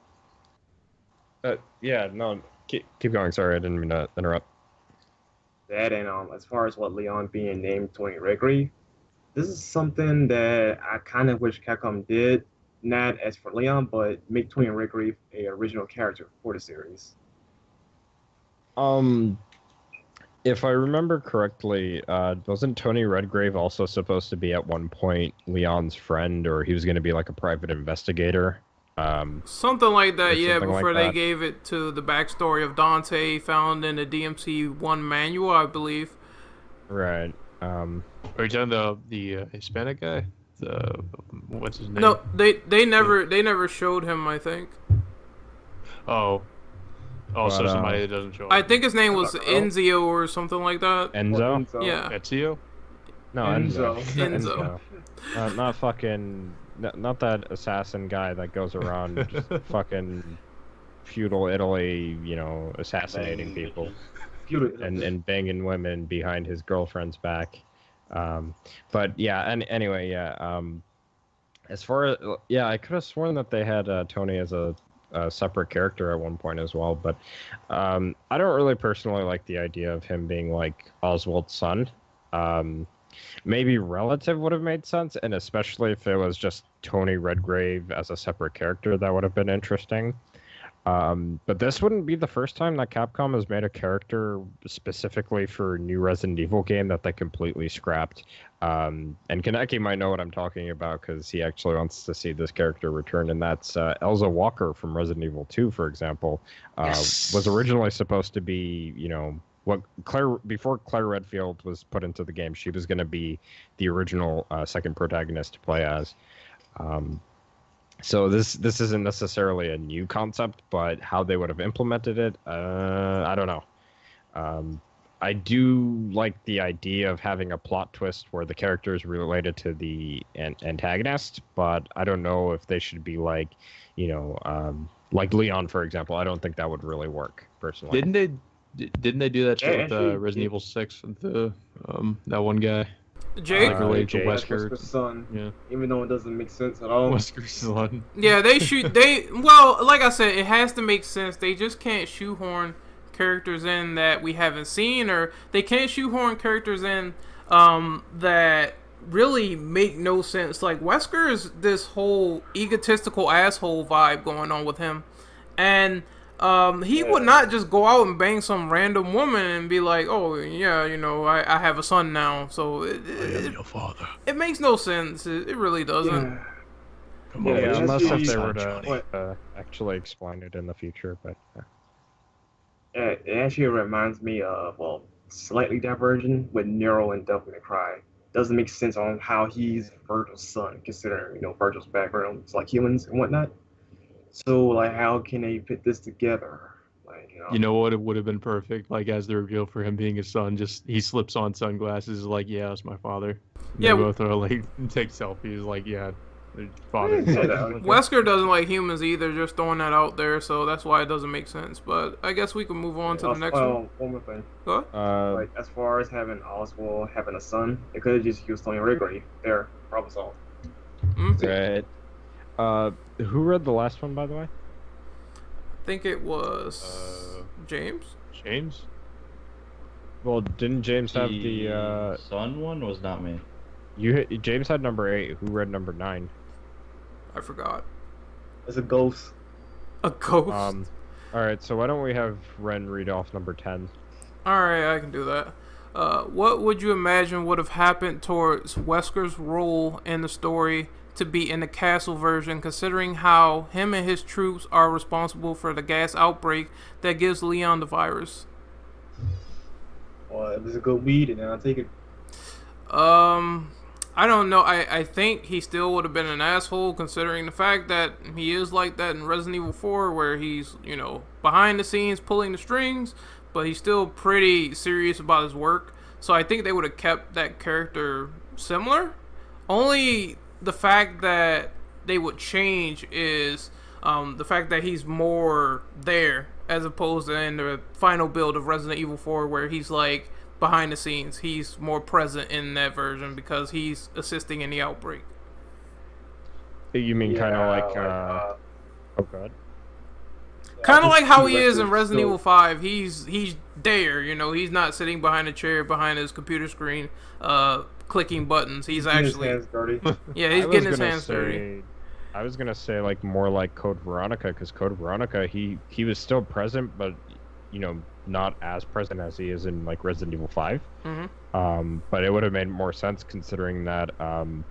Yeah, no, keep going. Sorry, I didn't mean to interrupt. That and as far as what Leon being named Tony Redgrave, this is something that I kind of wish Capcom did, not as for Leon, but make Tony Redgrave a original character for the series. If I remember correctly, wasn't Tony Redgrave also supposed to be at one point Leon's friend, or he was going to be like a private investigator? Something like that, yeah, something like before they that. gave it to the backstory of Dante found in the DMC1 manual, I believe. Right. Are you talking the Hispanic guy? What's his name? No, they never showed him, I think. Oh, so But, somebody that doesn't show up. I think his name was Enzio or something like that. Enzo? Yeah. Ezio? No, Enzo. Enzo. Not fucking... Not that assassin guy that goes around just fucking feudal Italy, assassinating people and banging women behind his girlfriend's back. But yeah, and anyway, yeah. As far as I could have sworn that they had Tony as a separate character at one point as well. But I don't really personally like the idea of him being like Oswald's son. Maybe relative would have made sense, and especially if it was just Tony Redgrave as a separate character, that would have been interesting. But this wouldn't be the first time that Capcom has made a character specifically for a new Resident Evil game that they completely scrapped. And Kaneki might know what I'm talking about because he actually wants to see this character return, and that's Elza Walker from Resident Evil 2, for example. Was originally supposed to be, before Claire Redfield was put into the game, she was going to be the original second protagonist to play as. So this isn't necessarily a new concept, but how they would have implemented it, I don't know. I do like the idea of having a plot twist where the character is related to the antagonist, but I don't know if they should be like Leon, for example. I don't think that would really work, personally. Didn't they do that shit with Resident Evil 6 with that one guy? Jake? Related to Jake. Wesker's Wesker's son. Yeah. Even though it doesn't make sense at all. Wesker's son. Yeah, well, like I said, it has to make sense. They just can't shoehorn characters in that we haven't seen, or they can't shoehorn characters in that really make no sense. Like, Wesker is this whole egotistical asshole vibe going on with him, and he would not just go out and bang some random woman and be like, oh yeah, I have a son now, so I am your father. It makes no sense. It really doesn't. Yeah. Come on, Unless if they were Johnny. to actually explain it in the future, but It actually reminds me of, slightly divergent with Nero and Devil May Cry. Doesn't make sense on how he's Virgil's son, considering, Virgil's background is like humans and whatnot. So, like, how can they put this together? Like, You know what? It would have been perfect. Like, as the reveal for him being his son, just he slips on sunglasses, like, yeah, it's my father. And Yeah. They both are like take selfies, like, yeah, their father. Wesker doesn't like humans either, just throwing that out there, so that's why it doesn't make sense. But I guess we can move on to the next one. One more thing. What? Like, as far as having Oswald having a son, it could have just used Tony Redgrave. There, problem solved. right. Who read the last one, by the way? I think it was James. James? Well, didn't James have the son one? Was not me. James had number 8. Who read number 9? I forgot. It's a ghost. A ghost. All right. So why don't we have Ren read off number 10? All right, I can do that. What would you imagine would have happened towards Wesker's role in the story to be in the castle version, considering how him and his troops are responsible for the gas outbreak that gives Leon the virus? Well, if it's a good weed, then I'll take it. I don't know. I think he still would have been an asshole considering the fact that he is like that in Resident Evil 4 where he's, behind the scenes pulling the strings, but he's still pretty serious about his work. So I think they would have kept that character similar. Only the fact that they would change is the fact that he's more there as opposed to in the final build of Resident Evil 4 where he's like behind the scenes. He's more present in that version because he's assisting in the outbreak. You mean kind of like oh god. Kind of like how he is in Resident Evil 5. He's there, he's not sitting behind a chair behind his computer screen clicking buttons. He's actually his hands dirty. Yeah, he's getting his hands dirty. I was gonna say like more like Code Veronica, because Code Veronica he was still present, but not as present as he is in like Resident Evil 5. But it would have made more sense considering that in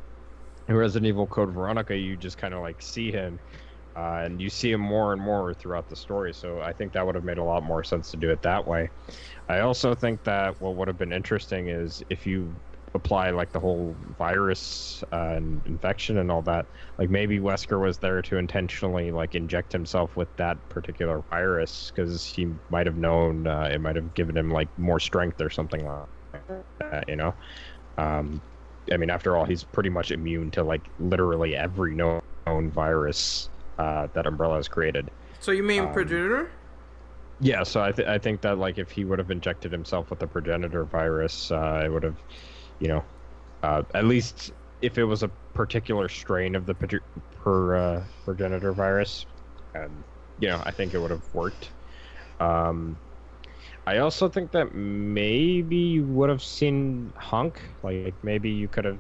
Resident Evil Code Veronica you just kind of like see him, and you see him more and more throughout the story. So I think that would have made a lot more sense to do it that way. I also think that what would have been interesting is if you apply like the whole virus and infection and all that, like maybe Wesker was there to intentionally like inject himself with that particular virus because he might have known it might have given him like more strength or something like that. I mean, after all, he's pretty much immune to like literally every known virus that Umbrella has created. So you mean Progenitor? Yeah, so I think that like if he would have injected himself with the Progenitor virus, it would have, at least if it was a particular strain of the Progenitor virus, I think it would have worked. I also think that maybe you would have seen Hunk, like maybe you could have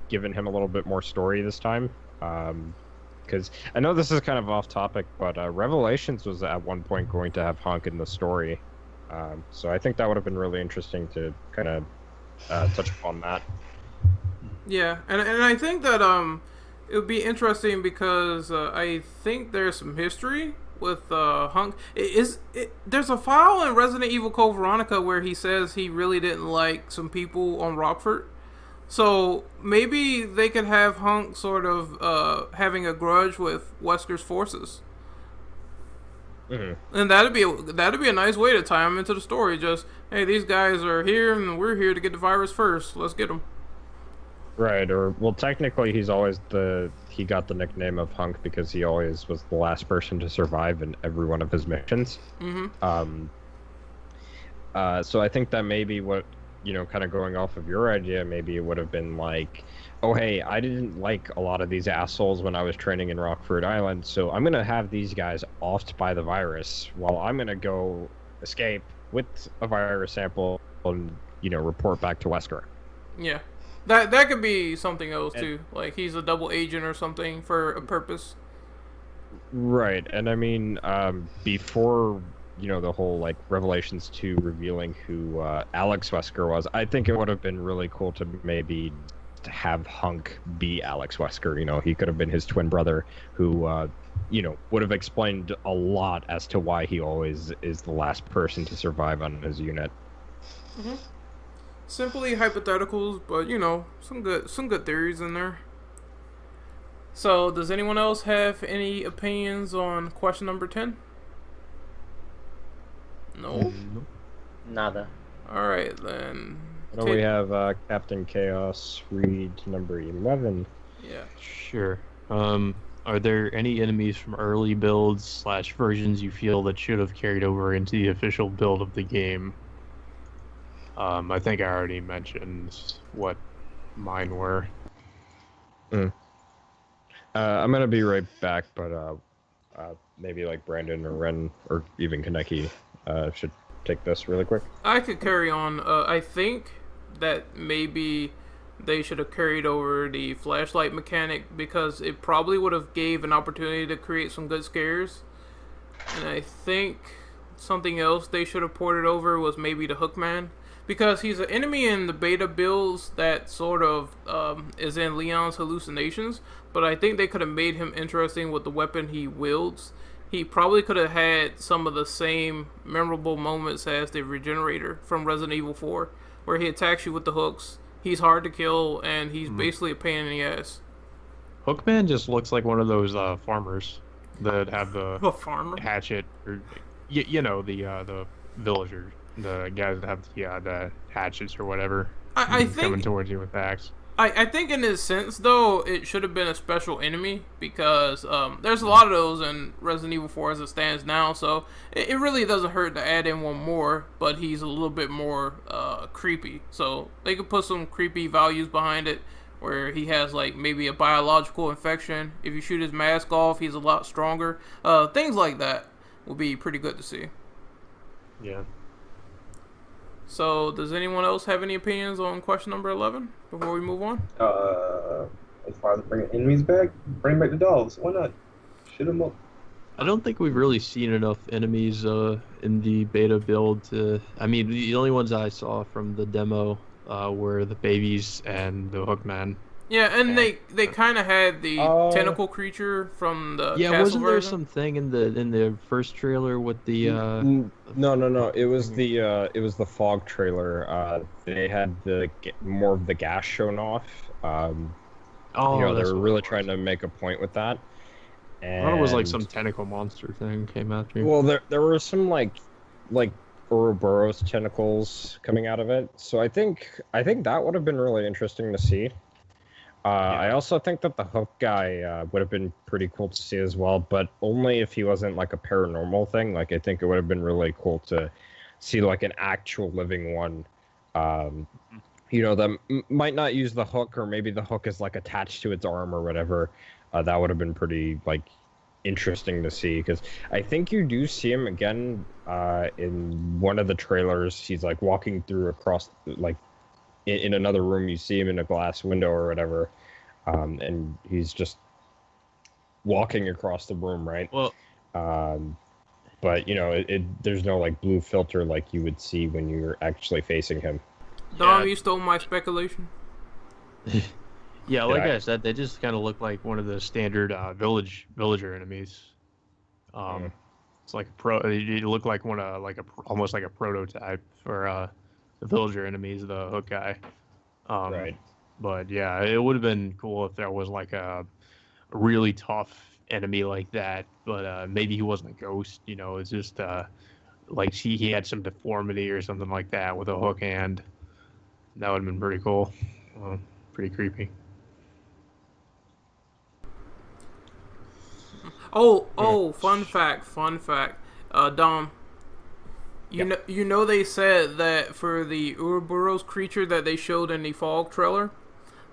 given him a little bit more story this time. Because I know this is kind of off topic, but Revelations was at one point going to have Hunk in the story. So I think that would have been really interesting to kind of touch upon that. Yeah, and I think that it would be interesting because I think there's some history with Hunk. There's a file in Resident Evil Code Veronica where he says he really didn't like some people on Rockford. So maybe they could have Hunk sort of having a grudge with Wesker's forces. Mm-hmm. And that'd be a nice way to tie him into the story. Just, hey, these guys are here and we're here to get the virus first. Let's get them. Right, or well, technically he got the nickname of Hunk because he always was the last person to survive in every one of his missions. Mm-hmm. So I think that maybe what, kind of going off of your idea, maybe it would have been like, oh hey, I didn't like a lot of these assholes when I was training in Rockford Island, so I'm gonna have these guys offed by the virus while I'm gonna go escape with a virus sample and report back to Wesker. Yeah. That could be something else too. Like he's a double agent or something for a purpose. Right, and I mean, before the whole like Revelations 2 revealing who Alex Wesker was, I think it would have been really cool to maybe have Hunk be Alex Wesker. He could have been his twin brother who would have explained a lot as to why he always is the last person to survive on his unit. Mm-hmm. Simply hypotheticals, but some good theories in there. So, does anyone else have any opinions on question number 10? No? Nada. Alright, then. So we have Captain Chaos read number 11. Yeah. Sure. Are there any enemies from early builds / versions you feel that should have carried over into the official build of the game? I think I already mentioned what mine were. I'm gonna be right back, but maybe like Brandon or Ren or even Kaneki should take this really quick. I could carry on. I think that maybe they should have carried over the flashlight mechanic because it probably would have gave an opportunity to create some good scares. And I think something else they should have ported over was maybe the Hookman. Because he's an enemy in the beta builds that sort of is in Leon's hallucinations, but I think they could have made him interesting with the weapon he wields. He probably could have had some of the same memorable moments as the Regenerator from Resident Evil 4, where he attacks you with the hooks, He's hard to kill, and he's basically a pain in the ass. Hookman just looks like one of those farmers that have the A farmer. hatchet, or the villager, the guys that have the hatchets or whatever. I think coming towards you with the axe. I think in this sense, though, it should have been a special enemy because there's a lot of those in Resident Evil 4 as it stands now, so it really doesn't hurt to add in one more, but he's a little bit more creepy. So they could put some creepy values behind it where he has, like, maybe a biological infection. If you shoot his mask off, he's a lot stronger. Things like that would be pretty good to see. Yeah. So, does anyone else have any opinions on question number 11 before we move on? As far as bringing enemies back, bring back the dogs. Why not? Shoot them up. I don't think we've really seen enough enemies in the beta build I mean, the only ones I saw from the demo were the babies and the Hookman. Yeah, and they kind of had the tentacle creature from the castle wasn't there version. something in the first trailer with the No. It was the fog trailer. They had more of the gas shown off. They were really trying to make a point with that. And I thought it was like some tentacle monster thing came after me. Well, there were some like Ouroboros tentacles coming out of it. So I think that would have been really interesting to see. I also think that the Hook guy would have been pretty cool to see as well, but only if he wasn't like a paranormal thing. Like, I think it would have been really cool to see like an actual living one. That might not use the hook, or maybe the hook is like attached to its arm or whatever. That would have been pretty like interesting to see, because I think you do see him again in one of the trailers. He's like walking through across like. In another room, you see him in a glass window or whatever, and he's just walking across the room, right? Well, but there's no like blue filter like you would see when you're actually facing him. Dom, you stole my speculation. Yeah, like I said, they just kind of look like one of the standard villager enemies. It's like you look like almost like a prototype for the villager enemies, the Hook guy. Right. But yeah, it would have been cool if there was like a really tough enemy like that. But maybe he wasn't a ghost. It's just like he had some deformity or something like that with a hook hand. That would have been pretty cool. Pretty creepy. Fun fact. Dom, you know they said that for the Ouroboros creature that they showed in the Fog trailer,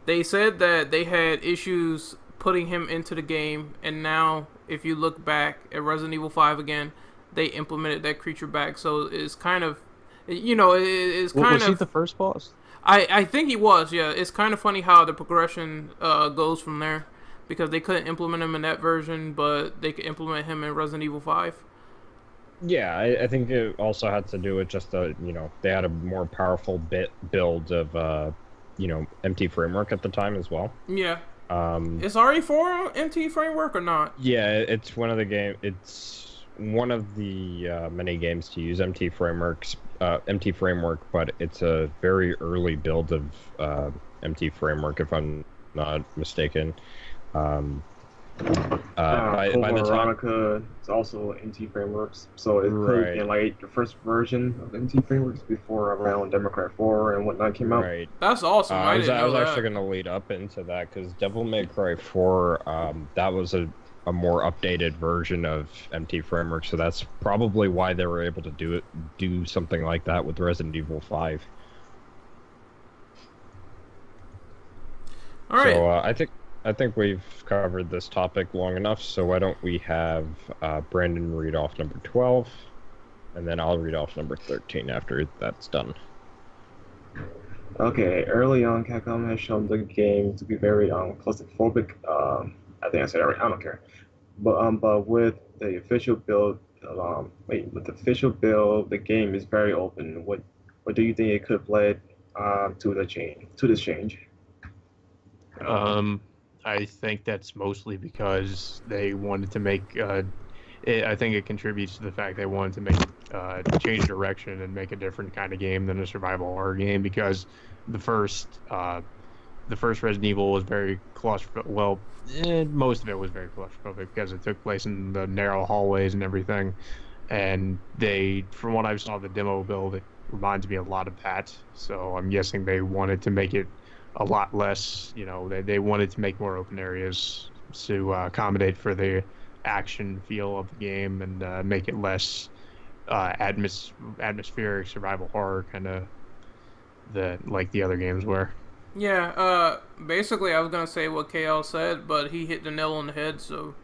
they said that they had issues putting him into the game, and now if you look back at Resident Evil 5 again, they implemented that creature back. So it's kind of, it's kind was of. he the first boss? I think he was. Yeah, it's kind of funny how the progression goes from there, because they couldn't implement him in that version, but they could implement him in Resident Evil 5. Yeah, I think it also had to do with just they had a more powerful build of MT framework at the time as well. Yeah. Is RE4 MT framework or not? Yeah, it's one of the It's one of the many games to use MT framework, but it's a very early build of MT framework, if I'm not mistaken. By the time, Veronica is also MT frameworks, so it could have been like the first version of MT frameworks before around Democrat 4 and whatnot came out. Right. That's awesome. I was actually going to lead up into that, because Devil May Cry 4, that was a more updated version of MT framework, so that's probably why they were able to do something like that with Resident Evil 5. All right. So I think we've covered this topic long enough, so why don't we have Brandon read off number 12, and then I'll read off number 13 after that's done. Okay, early on, Capcom has shown the game to be very claustrophobic. I think I said it right, I don't care. But with the official build, the game is very open. What do you think it could have led to this change? I think that's mostly because they wanted to make I think it contributes to the fact they wanted to make change direction and make a different kind of game than a survival horror game, because the first Resident Evil was very claustrophobic. Well, most of it was very claustrophobic because it took place in the narrow hallways and everything. And they, from what I saw, the demo build, it reminds me a lot of that. So I'm guessing they wanted to make it a lot less. They wanted to make more open areas to accommodate for the action feel of the game and make it less atmospheric survival horror kind of like the other games were. Yeah, basically I was gonna say what KL said, but he hit the nail on the head. So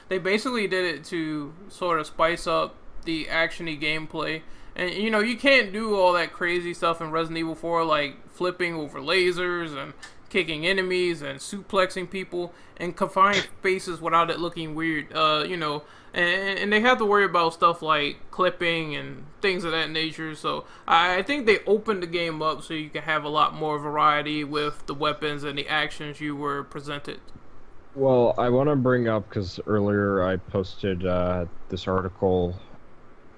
they basically did it to sort of spice up the actiony gameplay. And you can't do all that crazy stuff in Resident Evil 4, like flipping over lasers and kicking enemies and suplexing people and confined spaces without it looking weird. And they have to worry about stuff like clipping and things of that nature. So I think they opened the game up so you can have a lot more variety with the weapons and the actions you were presented. Well, I want to bring up, because earlier I posted this article,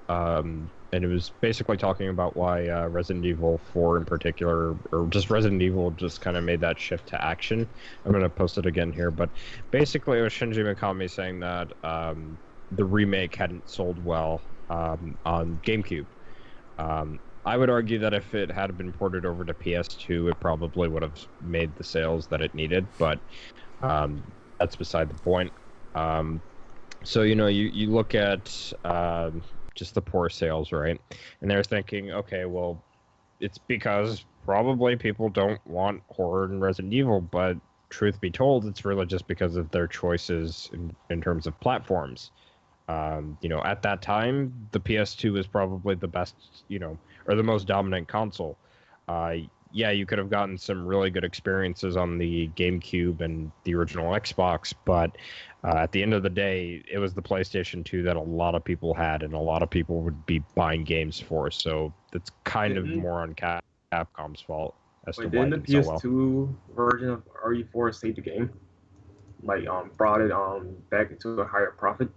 and it was basically talking about why Resident Evil 4 in particular, or just Resident Evil, just kind of made that shift to action. I'm going to post it again here, but basically it was Shinji Mikami saying that the remake hadn't sold well on GameCube. I would argue that if it had been ported over to PS2, it probably would have made the sales that it needed, but that's beside the point. So, you look at just the poor sales, right? And they're thinking, okay, well, it's because probably people don't want horror in Resident Evil, but truth be told, it's really just because of their choices in terms of platforms. At that time, the PS2 was probably the best, or the most dominant console. Yeah, you could have gotten some really good experiences on the GameCube and the original Xbox, but at the end of the day, it was the PlayStation 2 that a lot of people had and a lot of people would be buying games for. So that's kind of more on Capcom's fault as to why didn't it the did so well. PS2 version of RE4 save the game? Like, brought it back into a higher profit?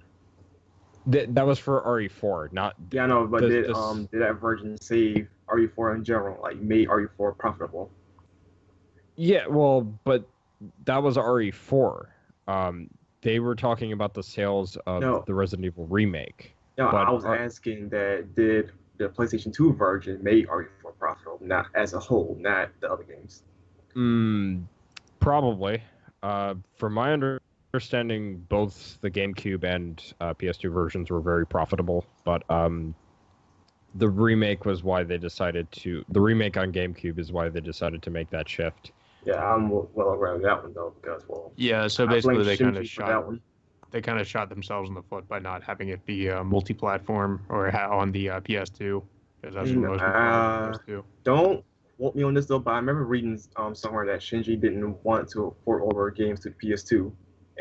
That was for RE4, not... Yeah, I know, but did that version save RE4 in general? Like, made RE4 profitable? Yeah, well, but that was RE4. They were talking about the sales of the Resident Evil remake. No, I was asking that did the PlayStation 2 version make RE4 profitable, not as a whole, not the other games? Probably. From my understanding, both the GameCube and PS2 versions were very profitable, but the remake was why they decided to... The remake on GameCube is why they decided to make that shift. Yeah, I'm well aware of that one, though, because, well... Yeah, so basically they kind of shot themselves in the foot by not having it be multi-platform or on the PS2, because that's what most people on the PS2. Don't quote me on this, though, but I remember reading somewhere that Shinji didn't want to port over games to the PS2.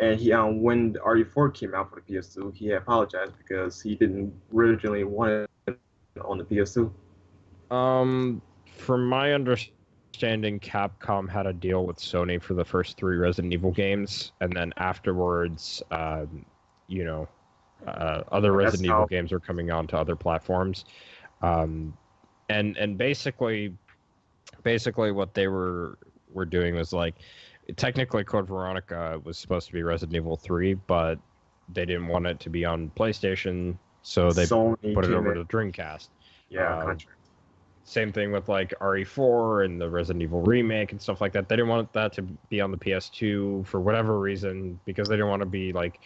And he, when RE4 came out for the PS2, he apologized because he didn't originally want it on the PS2. From my understanding, Capcom had a deal with Sony for the first 3 Resident Evil games, and then afterwards, other Resident Evil games are coming on to other platforms. And basically what they were doing was like, technically Code Veronica was supposed to be Resident Evil 3, but they didn't want it to be on PlayStation, so they put it over to Dreamcast. Yeah, same thing with like RE4 and the Resident Evil remake and stuff like that. They didn't want that to be on the PS2 for whatever reason, because they didn't want to be like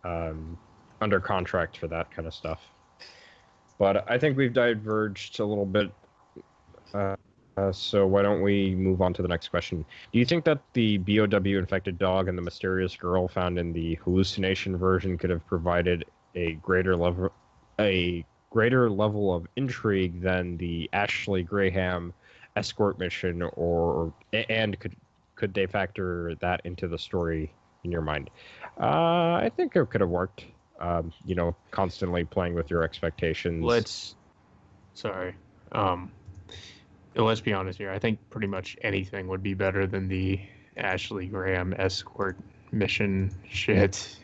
under contract for that kind of stuff. But I think we've diverged a little bit. So why don't we move on to the next question? Do you think that the BOW infected dog and the mysterious girl found in the hallucination version could have provided a greater level of intrigue than the Ashley Graham escort mission, and could they factor that into the story in your mind? I think it could have worked. Constantly playing with your expectations. Let's be honest here. I think pretty much anything would be better than the Ashley Graham escort mission shit.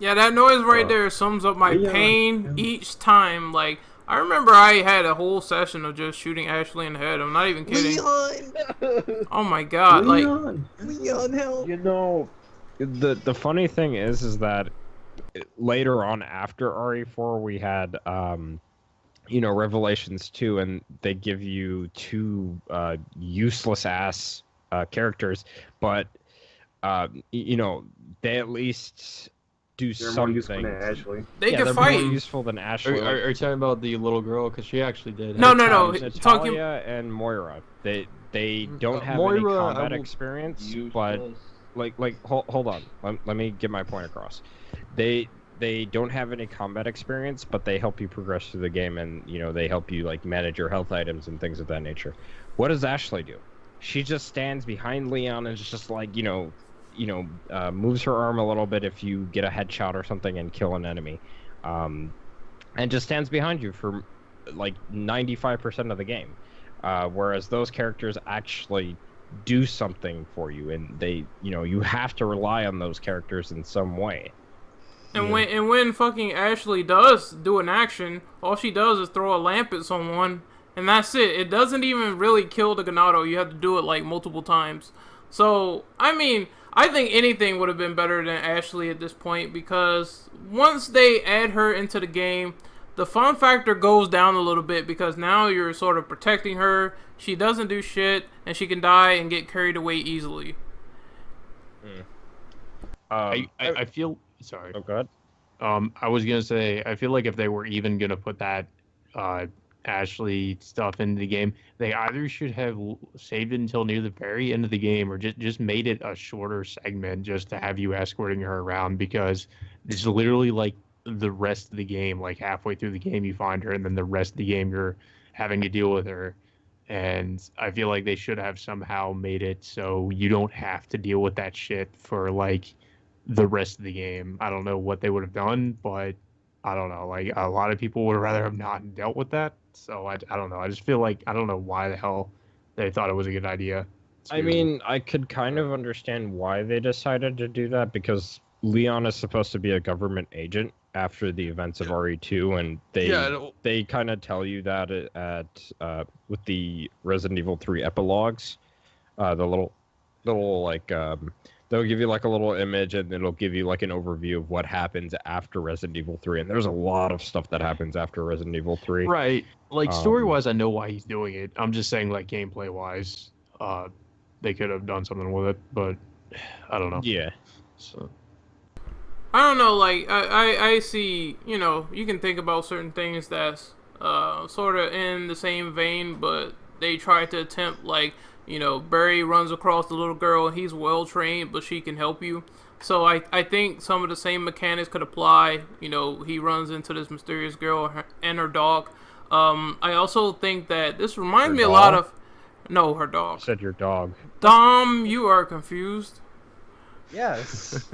Yeah, that noise right there sums up my pain each time. Like, I remember I had a whole session of just shooting Ashley in the head. I'm not even kidding. Leon! Oh my god, Leon! Leon, help! You know, the funny thing is that later on after RE4 we had Revelations 2, and they give you two useless ass characters, but they at least do They're more useful something. than Ashley. they They're can fight. more useful than Ashley. Are you talking about the little girl? Because she actually did. No, Natalia talking. and Moira. They don't have Moira, any I combat will- experience, but hold on. Let me get my point across. They don't have any combat experience, but they help you progress through the game, and they help you like manage your health items and things of that nature. What does Ashley do? She just stands behind Leon and is just like moves her arm a little bit if you get a headshot or something and kill an enemy, and just stands behind you for like 95% of the game. Whereas those characters actually do something for you, and they you have to rely on those characters in some way. And when fucking Ashley does do an action, all she does is throw a lamp at someone, and that's it. It doesn't even really kill the Ganado. You have to do it like multiple times. So, I mean, I think anything would have been better than Ashley at this point, because once they add her into the game, the fun factor goes down a little bit, because now you're sort of protecting her. She doesn't do shit, and she can die and get carried away easily. I feel sorry. Oh god. I was gonna say I feel like if they were even gonna put that Ashley stuff into the game, they either should have saved it until near the very end of the game, or just made it a shorter segment just to have you escorting her around, because it's literally like the rest of the game, like halfway through the game you find her, and then the rest of the game you're having to deal with her. And I feel like they should have somehow made it so you don't have to deal with that shit for like the rest of the game. I don't know what they would have done, but I don't know. Like, a lot of people would rather have not dealt with that. So I don't know. I just feel like I don't know why the hell they thought it was a good idea. I mean, I could kind of understand why they decided to do that, because Leon is supposed to be a government agent after the events of RE2, and they kind of tell you that at with the Resident Evil 3 epilogues, the little like they'll give you like a little image, and it'll give you like an overview of what happens after Resident Evil 3, and there's a lot of stuff that happens after Resident Evil 3. Right. Like, story-wise, I know why he's doing it. I'm just saying, like, gameplay-wise, they could have done something with it, but I don't know. Yeah. So. I don't know, like, I see, you can think about certain things that's sort of in the same vein, but they try to attempt, like, Barry runs across the little girl, and he's well-trained, but she can help you. So I think some of the same mechanics could apply. He runs into this mysterious girl and her dog. I also think that this reminds me a lot of... No, her dog. You said your dog. Dom, you are confused. Yes.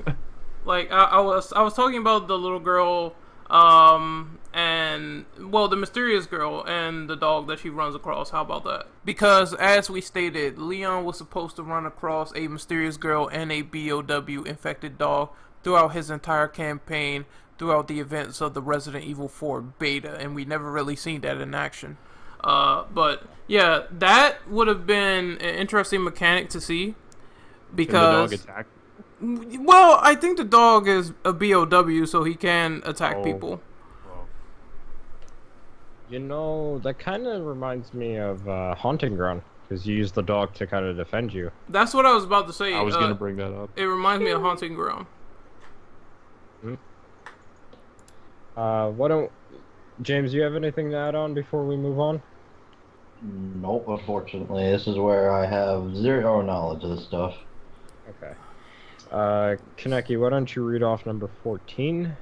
Like, I was talking about the little girl, and, well, the mysterious girl and the dog that she runs across. How about that? Because, as we stated, Leon was supposed to run across a mysterious girl and a BOW infected dog throughout his entire campaign, throughout the events of the Resident Evil 4 beta, and we never really seen that in action. But, yeah, that would have been an interesting mechanic to see, because... Can the dog attack? Well, I think the dog is a BOW, so he can attack people. That kind of reminds me of Haunting Ground, because you use the dog to kind of defend you. That's what I was about to say. I was going to bring that up. It reminds me of Haunting Ground. James, you have anything to add on before we move on? Nope, unfortunately. This is where I have zero knowledge of this stuff. Okay. Kaneki, why don't you read off number 14?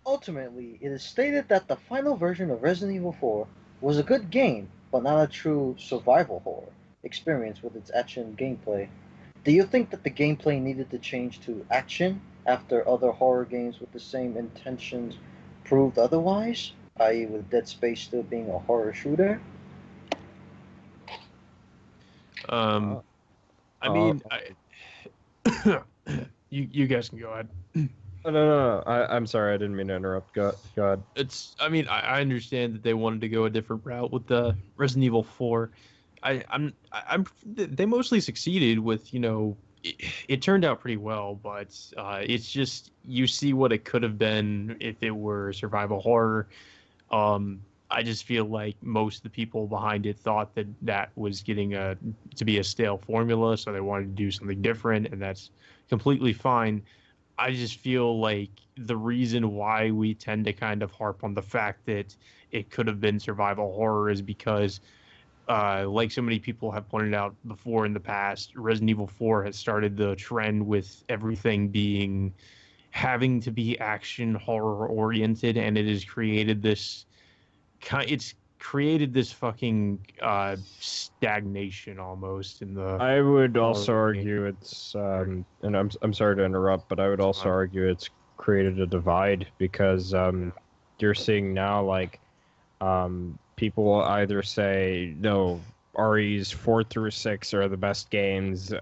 Ultimately, it is stated that the final version of Resident Evil 4 was a good game, but not a true survival horror experience with its action gameplay. Do you think that the gameplay needed to change to action after other horror games with the same intentions proved otherwise, i.e. with Dead Space still being a horror shooter? I mean, You guys can go ahead. Oh, no. I'm sorry. I didn't mean to interrupt. Go ahead. I mean, I understand that they wanted to go a different route with the Resident Evil 4. They mostly succeeded with, it turned out pretty well, but it's just, you see what it could have been if it were survival horror. I just feel like most of the people behind it thought that that was getting to be a stale formula, so they wanted to do something different, and that's completely fine. I just feel like the reason why we tend to kind of harp on the fact that it could have been survival horror is because, like so many people have pointed out before in the past, Resident Evil 4 has started the trend with everything having to be action horror oriented, and it has created this fucking stagnation almost in the. I would also argue it's, and I'm sorry to interrupt, but I would also argue it's created a divide because you're seeing now like people either say no, RE's 4 through 6 are the best games.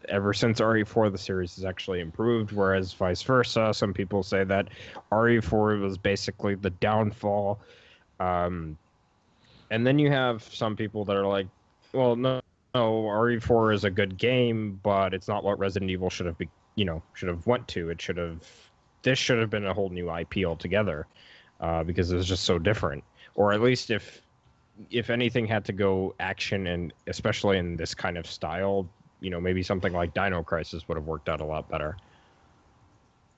Ever since RE4, the series has actually improved, whereas vice versa. Some people say that RE4 was basically the downfall. And then you have some people that are like, well, no, RE4 is a good game, but it's not what Resident Evil should have went to. This should have been a whole new IP altogether, because it was just so different. Or at least if anything had to go action, and especially in this kind of style, maybe something like Dino Crisis would have worked out a lot better.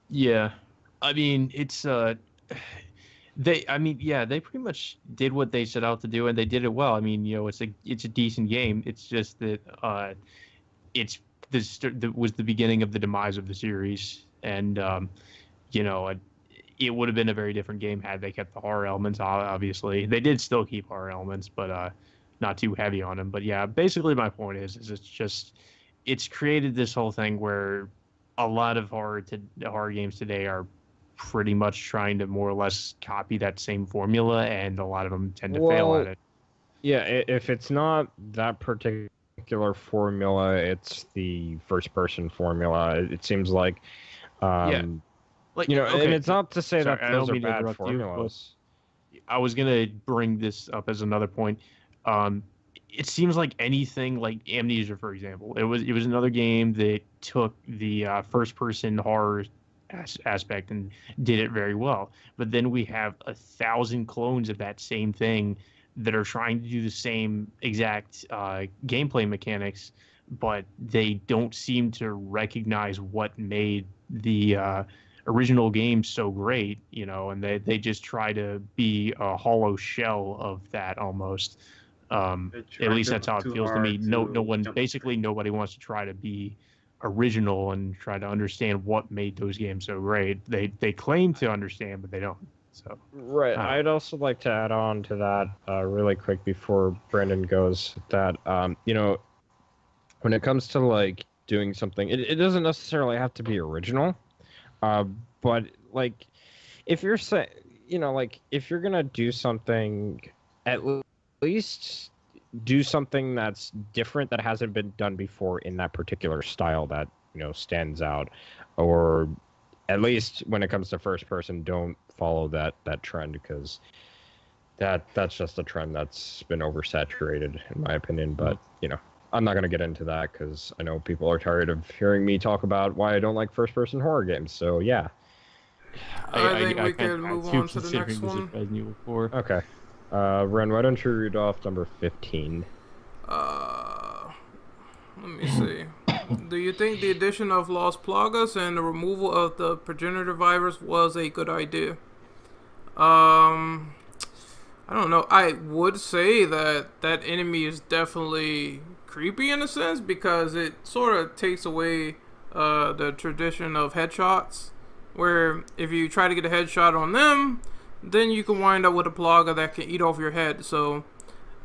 Yeah, I mean, they pretty much did what they set out to do, and they did it well. I mean, it's a decent game. It's just that that was the beginning of the demise of the series, and it would have been a very different game had they kept the horror elements. Obviously, they did still keep horror elements, but not too heavy on them. But yeah, basically my point is it's created this whole thing where a lot of horror games today are pretty much trying to more or less copy that same formula, and a lot of them tend to fail at it. Yeah, if it's not that particular formula, it's the first-person formula. It seems like, and it's not to say that those are bad formulas. I was gonna bring this up as another point. It seems like anything like Amnesia, for example, it was another game that took the first-person horror aspect and did it very well. But then we have 1,000 clones of that same thing that are trying to do the same exact gameplay mechanics, but they don't seem to recognize what made the original game so great, and they just try to be a hollow shell of that almost. At least that's how it feels to me. Nobody wants to try to be original and try to understand what made those games so great. They claim to understand, but they don't. So right. I'd also like to add on to that really quick before Brandon goes that when it comes to like doing something, it doesn't necessarily have to be original, but like if you're if you're gonna do something, at least do something that's different that hasn't been done before in that particular style that stands out, or at least when it comes to first person, don't follow that trend, because that's just a trend that's been oversaturated in my opinion. But I'm not going to get into that because I know people are tired of hearing me talk about why I don't like first person horror games. So yeah, I think we could move on to the next one. Okay. Ren, why don't you read off number 15? Let me see. Do you think the addition of Los Plagas and the removal of the progenitor virus was a good idea? I don't know. I would say that enemy is definitely creepy in a sense, because it sort of takes away the tradition of headshots, where if you try to get a headshot on them, then you can wind up with a plaga that can eat off your head. So,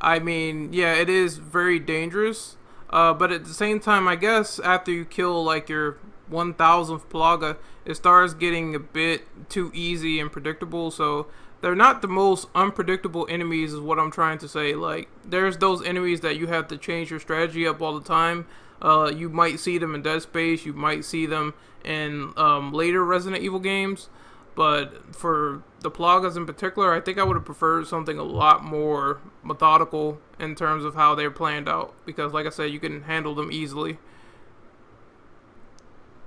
I mean, yeah, it is very dangerous. But at the same time, I guess after you kill like your 1,000th plaga, it starts getting a bit too easy and predictable. So they're not the most unpredictable enemies, is what I'm trying to say. Like, there's those enemies that you have to change your strategy up all the time. You might see them in Dead Space. You might see them in later Resident Evil games. But for the Plagas in particular, I think I would have preferred something a lot more methodical in terms of how they're planned out. Because, like I said, you can handle them easily.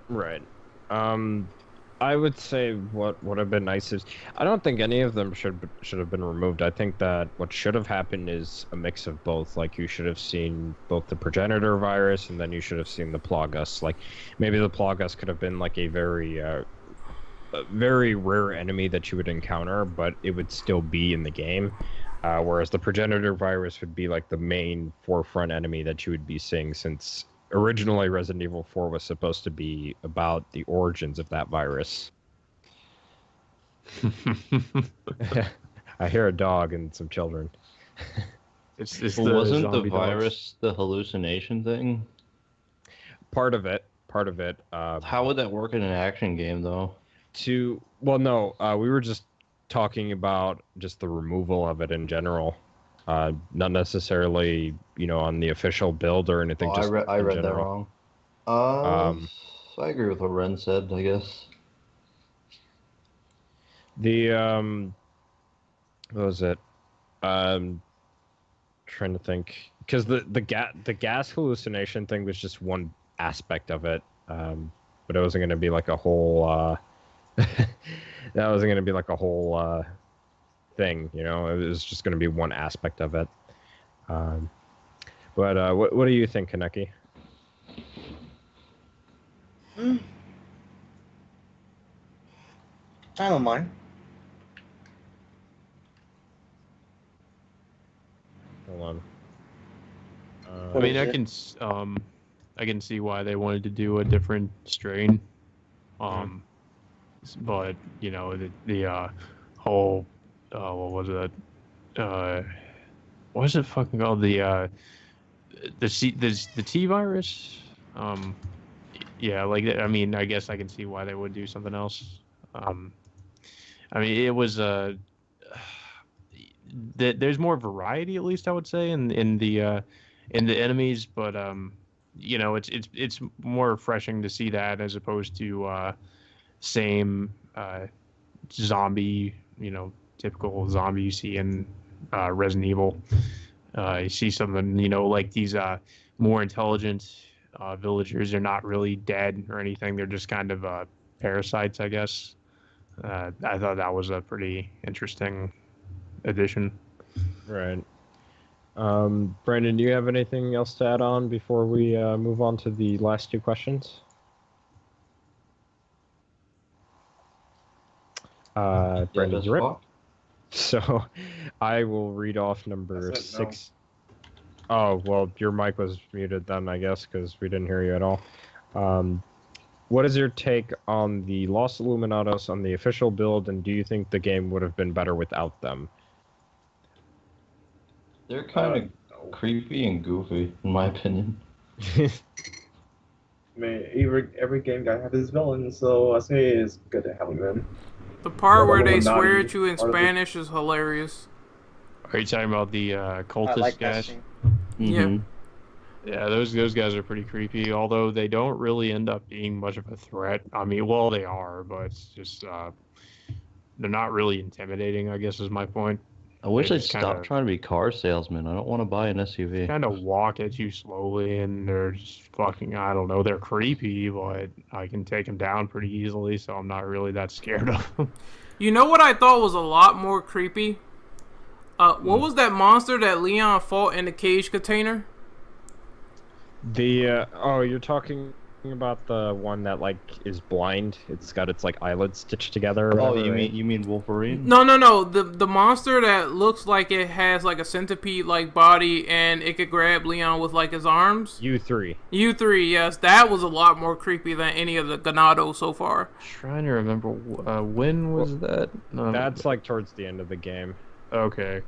Right. I would say what would have been nice is I don't think any of them should have been removed. I think that what should have happened is a mix of both. Like you should have seen both the progenitor virus and then you should have seen the Plagas. Like maybe the Plagas could have been like a very rare enemy that you would encounter, but it would still be in the game. Whereas the progenitor virus would be like the main forefront enemy that you would be seeing, since originally Resident Evil 4 was supposed to be about the origins of that virus. I hear a dog and some children. It's Wasn't the zombie virus the hallucination thing? Part of it. How would that work in an action game, though? No, we were just talking about just the removal of it in general. Not necessarily, on the official build or anything. I read that wrong. I agree with what Ren said, I guess. What was it? Trying to think, because the gas hallucination thing was just one aspect of it, but it wasn't going to be like a whole. That wasn't going to be like a whole thing, it was just going to be one aspect of it. But what do you think, Kaneki? I don't mind. Hold on. I mean, I can see why they wanted to do a different strain. But the whole what was it? What was it fucking called? The T virus. Yeah, like I mean, I guess I can see why they would do something else. I mean, it was there's more variety, at least I would say, in the enemies, but it's more refreshing to see that as opposed to same zombie, typical zombie you see in Resident Evil. You see something, like these more intelligent villagers are not really dead or anything. They're just kind of parasites, I guess. I thought that was a pretty interesting addition. Right. Brandon, do you have anything else to add on before we move on to the last two questions? Brandon, you're right. So I will read off number 6. No. Oh, well, your mic was muted then, I guess, because we didn't hear you at all. What is your take on the Los Illuminados on the official build, and do you think the game would have been better without them? They're kind of creepy and goofy, in my opinion. I mean, every game gotta have its villain, so I say it's good to have them in. The part where they swear at you in Spanish is hilarious. Are you talking about the cultist guys? Yeah. Yeah, those guys are pretty creepy, although they don't really end up being much of a threat. I mean, well, they are, but it's just they're not really intimidating, I guess is my point. I wish they'd stop trying to be car salesmen. I don't want to buy an SUV. Kind of walk at you slowly, and they're just fucking, I don't know, they're creepy, but I can take them down pretty easily, so I'm not really that scared of them. You know what I thought was a lot more creepy? What was that monster that Leon fought in the cage container? You're talking about the one that is blind. It's got its eyelids stitched together. Oh, you mean Wolverine? No. The monster that looks like it has a centipede body and it could grab Leon with his arms. U3. U3, yes, that was a lot more creepy than any of the Ganado so far. Trying to remember when was that? No. That's towards the end of the game. Okay.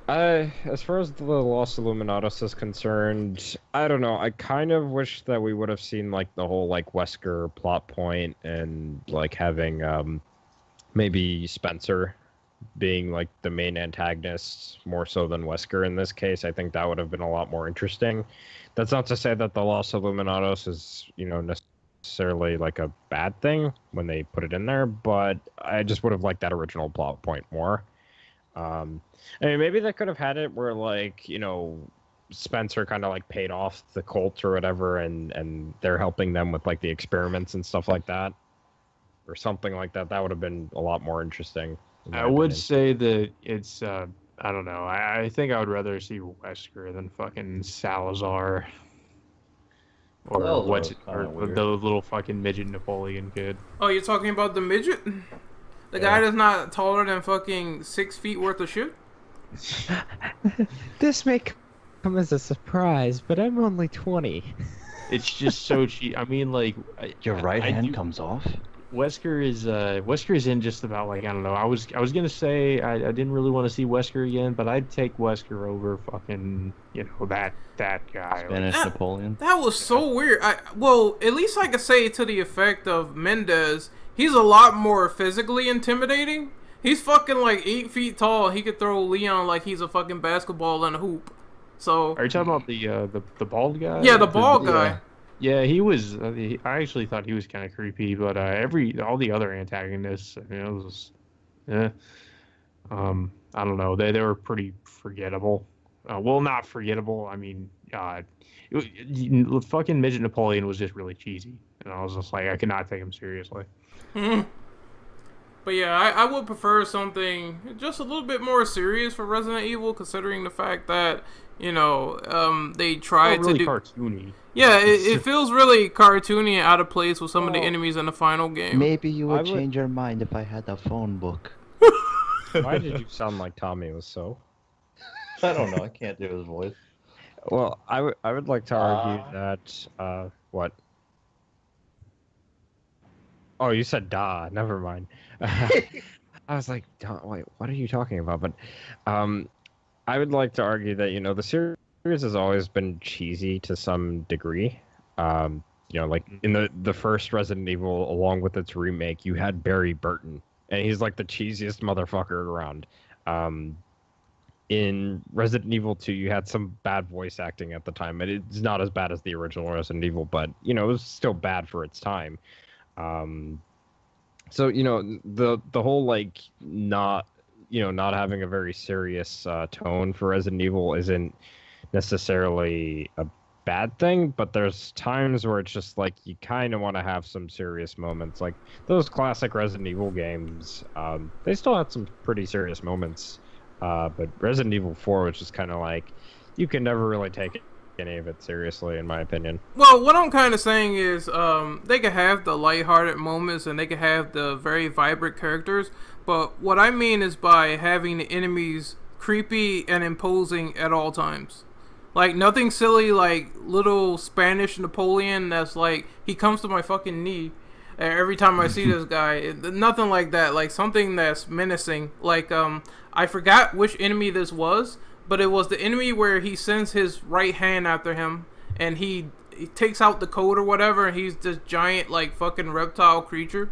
As far as the Los Illuminados is concerned, I don't know. I kind of wish that we would have seen the whole Wesker plot point and having maybe Spencer being like the main antagonist more so than Wesker in this case. I think that would have been a lot more interesting. That's not to say that the loss of Illuminados is, necessarily like a bad thing when they put it in there, but I just would have liked that original plot point more. I mean, maybe they could have had it where, like, Spencer kind of like paid off the cult or whatever, and they're helping them with like the experiments and stuff like that, or something like that. That would have been a lot more interesting. I would say that it's I don't know. I think I would rather see Wesker than fucking Salazar. Or Salazar's what's kinda or weird. the little fucking midget Napoleon kid. Oh, you're talking about the midget? The guy that's not taller than fucking 6 feet worth of shit? This may come as a surprise, but I'm only 20. It's just so cheap. I mean, like Your right hand comes off? Wesker is in just about, like, I don't know. I was gonna say I didn't really want to see Wesker again, but I'd take Wesker over fucking that guy. Spanish That- Napoleon. That was so weird. Well, at least I could say to the effect of Mendez, he's a lot more physically intimidating. He's fucking like 8 feet tall. He could throw Leon like he's a fucking basketball in a hoop. So Are you talking about the bald guy? yeah, the bald guy. Yeah, he was. I actually thought he was kind of creepy, but all the other antagonists, I mean, it was, I don't know. They were pretty forgettable. Well, not forgettable. I mean, fucking midget Napoleon was just really cheesy, and I was just like, I could not take him seriously. But yeah, I would prefer something just a little bit more serious for Resident Evil, considering the fact that they tried really to do cartoony. Yeah, it feels really cartoony and out of place with some of the enemies in the final game. Maybe you would change your mind if I had a phone book. Why did you sound like Tommy was so? I don't know. I can't do his voice. Well, I would like to argue that what? Oh, you said "da." Never mind. I was like, wait, what are you talking about? But I would like to argue that the series has always been cheesy to some degree. Like in the first Resident Evil, along with its remake, you had Barry Burton, and he's like the cheesiest motherfucker around. In Resident Evil 2, you had some bad voice acting at the time, and it's not as bad as the original Resident Evil, but it was still bad for its time. So the whole like not having a very serious tone for Resident Evil isn't necessarily a bad thing, but there's times where it's just like you kind of want to have some serious moments. Like those classic Resident Evil games, they still had some pretty serious moments, but Resident Evil 4 was just kind of like you can never really take any of it seriously, in my opinion. Well, what I'm kind of saying is they could have the lighthearted moments and they could have the very vibrant characters, but what I mean is by having the enemies creepy and imposing at all times. Like, nothing silly like little Spanish Napoleon that's like, he comes to my fucking knee every time I see this guy. Nothing like that. Like, something that's menacing. Like, I forgot which enemy this was, but it was the enemy where he sends his right hand after him, and he takes out the code or whatever, and he's this giant, like, fucking reptile creature.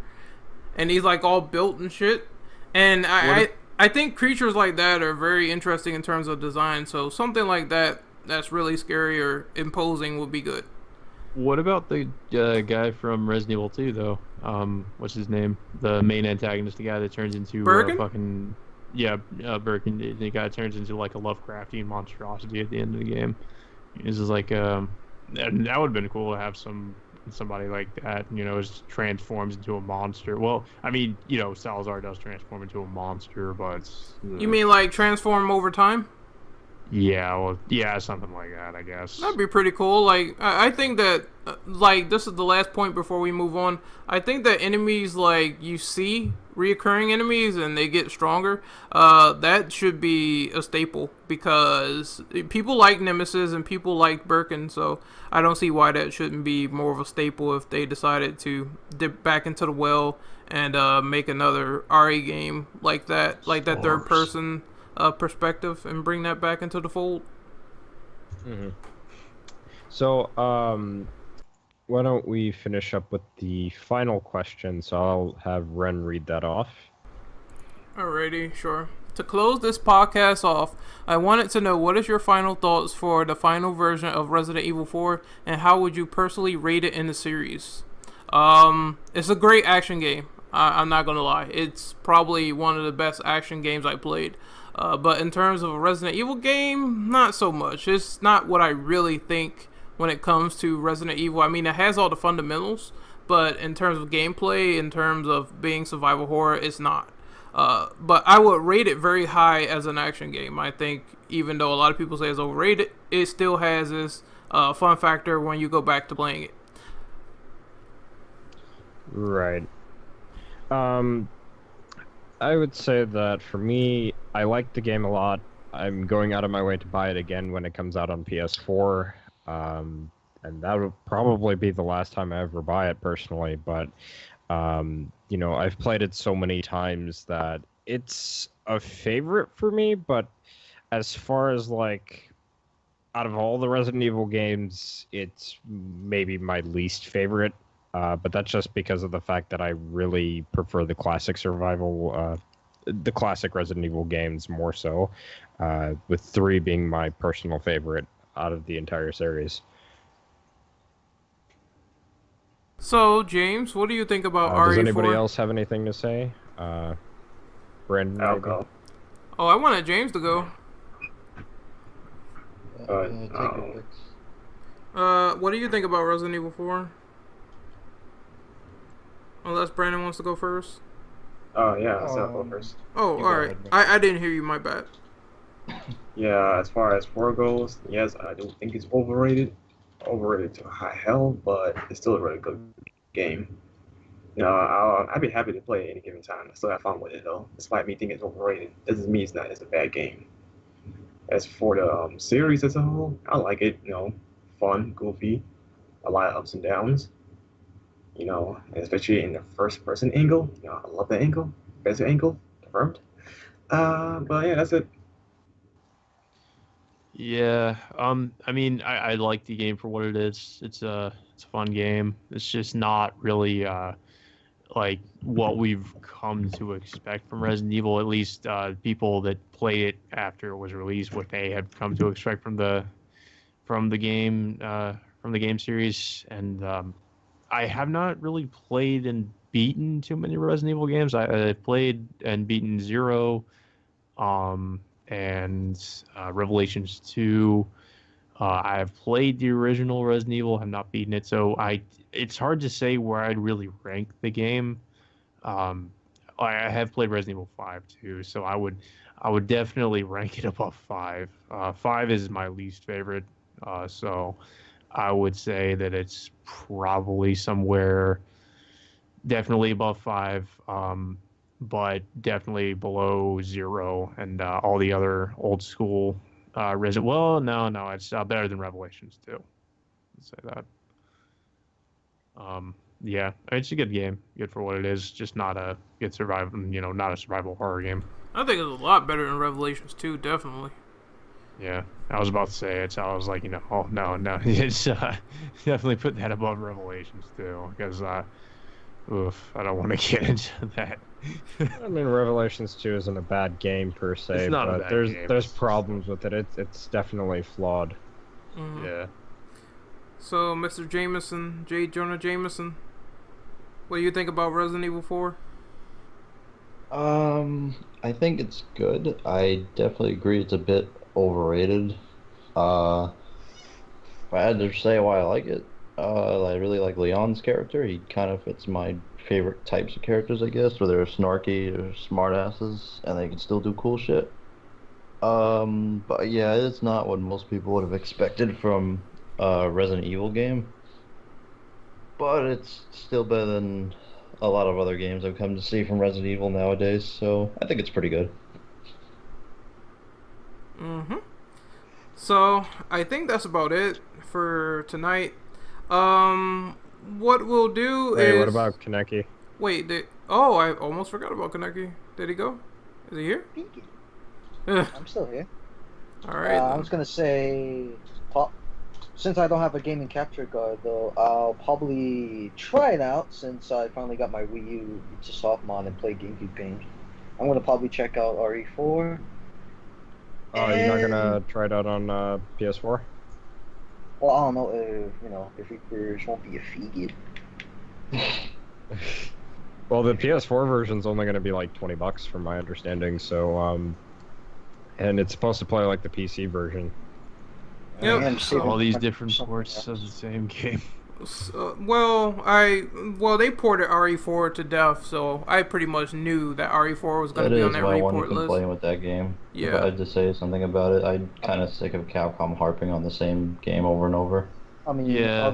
And he's, like, all built and shit. And I think creatures like that are very interesting in terms of design, so something like that that's really scary or imposing would be good. What about the guy from Resident Evil 2, though? What's his name? The main antagonist, the guy that turns into Birkin? Birkin. The guy turns into like a Lovecraftian monstrosity at the end of the game. This is like that would have been cool to have somebody like that. Just transforms into a monster. Well, I mean, Salazar does transform into a monster, but you mean like transform over time? Yeah, well, yeah, something like that, I guess. That'd be pretty cool. Like, I think that, like, this is the last point before we move on. I think that enemies, like, you see reoccurring enemies and they get stronger, that should be a staple because people like Nemesis and people like Birkin, so I don't see why that shouldn't be more of a staple if they decided to dip back into the well and make another RE game like that third person perspective and bring that back into the fold. Mm-hmm. So, why don't we finish up with the final question? So I'll have Ren read that off. Alrighty, sure. To close this podcast off, I wanted to know what is your final thoughts for the final version of Resident Evil 4, and how would you personally rate it in the series? It's a great action game. I'm not gonna lie. It's probably one of the best action games I played. But in terms of a Resident Evil game, not so much. It's not what I really think when it comes to Resident Evil. I mean, it has all the fundamentals, but in terms of gameplay, in terms of being survival horror, it's not. But I would rate it very high as an action game. I think even though a lot of people say it's overrated, it still has this fun factor when you go back to playing it. Right. I would say that for me, I like the game a lot. I'm going out of my way to buy it again when it comes out on PS4. And that would probably be the last time I ever buy it personally, but you know, I've played it so many times that it's a favorite for me, but as far as like out of all the Resident Evil games, it's maybe my least favorite. But that's just because of the fact that I really prefer the classic the classic Resident Evil games more so, with 3 being my personal favorite out of the entire series. So, James, what do you think about RE4? Does anybody else have anything to say? Brandon, I'll maybe? go. Oh, I wanted James to go. Take your picks. What do you think about Resident Evil 4? Unless Brandon wants to go first. Oh, yeah, I'll go first. Oh, You go alright. ahead, Nick. I didn't hear you, my bad. Yeah, as far as 4 goes, yes, I do think it's overrated. Overrated to high hell, but it's still a really good game. You know, I'd be happy to play at any given time. I still have fun with it, though. Despite me thinking it's overrated, doesn't mean it's a bad game. As for the series as a whole, I like it. You know, fun, goofy, a lot of ups and downs. You know, and especially in the first-person angle. You know, I love that angle. Best angle, confirmed. But yeah, that's it. Yeah, I mean, I like the game for what it is. It's a fun game. It's just not really like what we've come to expect from Resident Evil. At least people that played it after it was released, what they had come to expect from the game series. And I have not really played and beaten too many Resident Evil games. I played and beaten 0. And Revelations 2. I have played the original Resident Evil, have not beaten it, so it's hard to say where I'd really rank the game. I have played Resident Evil 5 too, so I would definitely rank it above 5. 5 is my least favorite, so I would say that it's probably somewhere definitely above 5. But definitely below 0 and all the other old school Resident. Well, no, it's better than Revelations 2. Let's say that. Yeah, it's a good game, good for what it is. Just not a good survival, not a survival horror game. I think it's a lot better than Revelations 2, definitely. Yeah, I was about to say it. So I was like, oh no, it's definitely put that above Revelations 2 because oof, I don't want to get into that. I mean, Revelations 2 isn't a bad game per se, It's not a but bad there's game. there's problems with it. It's definitely flawed. Mhm. Yeah. So, Mr. Jameson, J. Jonah Jameson, what do you think about Resident Evil 4? I think it's good. I definitely agree it's a bit overrated. If I had to say why I like it, I really like Leon's character. He kind of fits my favorite types of characters, I guess, where they're snarky or smartasses, and they can still do cool shit. But yeah, it's not what most people would have expected from a Resident Evil game. But it's still better than a lot of other games I've come to see from Resident Evil nowadays, so I think it's pretty good. Mm-hmm. So, I think that's about it for tonight. What we'll do is... Hey, what about Kaneki? Wait, oh, I almost forgot about Kaneki. Did he go? Is he here? Pinky. Ugh. I'm still here. Alright. I was gonna say, since I don't have a gaming capture card though, I'll probably try it out since I finally got my Wii U to soft mod and play GameCube games. I'm gonna probably check out RE4. Oh, you're not gonna try it out on PS4? Well, I don't know if Reapers won't be a figure. Well, the PS4 version's only gonna be like $20 from my understanding, so and it's supposed to play like the PC version. Yep. All these different ports of the same game. Well, they ported RE4 to death, so I pretty much knew that RE4 was going to be on that report list. That is my one complaint with that game. Yeah. If I had to say something about it, I'm kind of sick of Capcom harping on the same game over and over. I mean, yeah,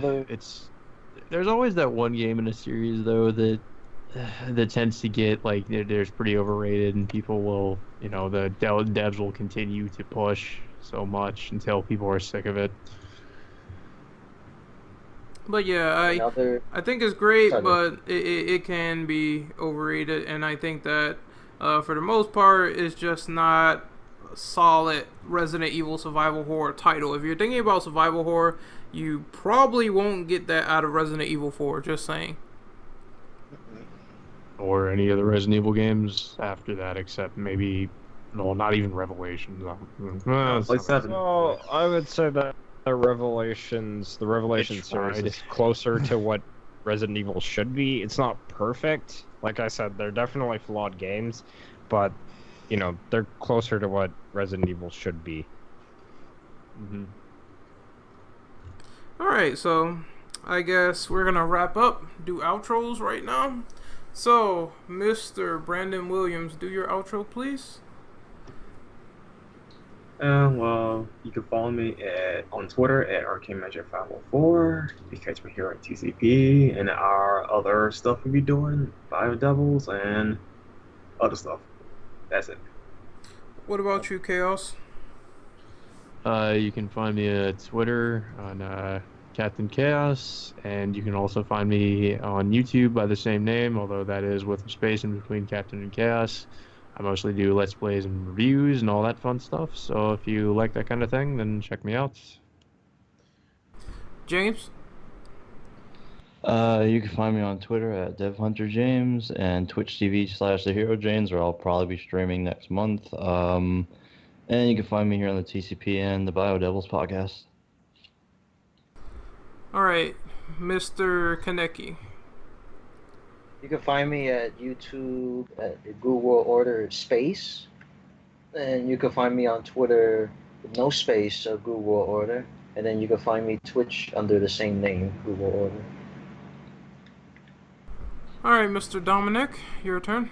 there's always that one game in a series though that tends to get like there's pretty overrated, and people will, the devs will continue to push so much until people are sick of it. But yeah, I think it's great, but it can be overrated, and I think that for the most part, it's just not a solid Resident Evil survival horror title. If you're thinking about survival horror, you probably won't get that out of Resident Evil 4, just saying. Or any of the Resident Evil games after that, except maybe, no, not even Revelations. Well, I would say that the Revelation series is closer to what Resident Evil should be. It's not perfect. Like I said, they're definitely flawed games, but, they're closer to what Resident Evil should be. Mm-hmm. Alright, so I guess we're going to wrap up, do outros right now. So, Mr. Brandon Williams, do your outro, please. Well, you can follow me on Twitter at ArcaneMagic504. You can catch me here at TCP and our other stuff we be doing, Bio Devils and other stuff. That's it. What about you, Chaos? You can find me at Twitter on Captain Chaos, and you can also find me on YouTube by the same name, although that is with a space in between Captain and Chaos. I mostly do Let's Plays and reviews and all that fun stuff, so if you like that kind of thing, then check me out. James? You can find me on Twitter at DevHunterJames and Twitch TV/TheHeroJames, where I'll probably be streaming next month. And you can find me here on the TCP and the Bio Devils podcast. Alright, Mr. Kaneki. You can find me at YouTube at GhoulWorldOrder space, and you can find me on Twitter with no space, GhoulWorldOrder, and then you can find me Twitch under the same name, GhoulWorldOrder. Alright, Mr. Dominic, your turn.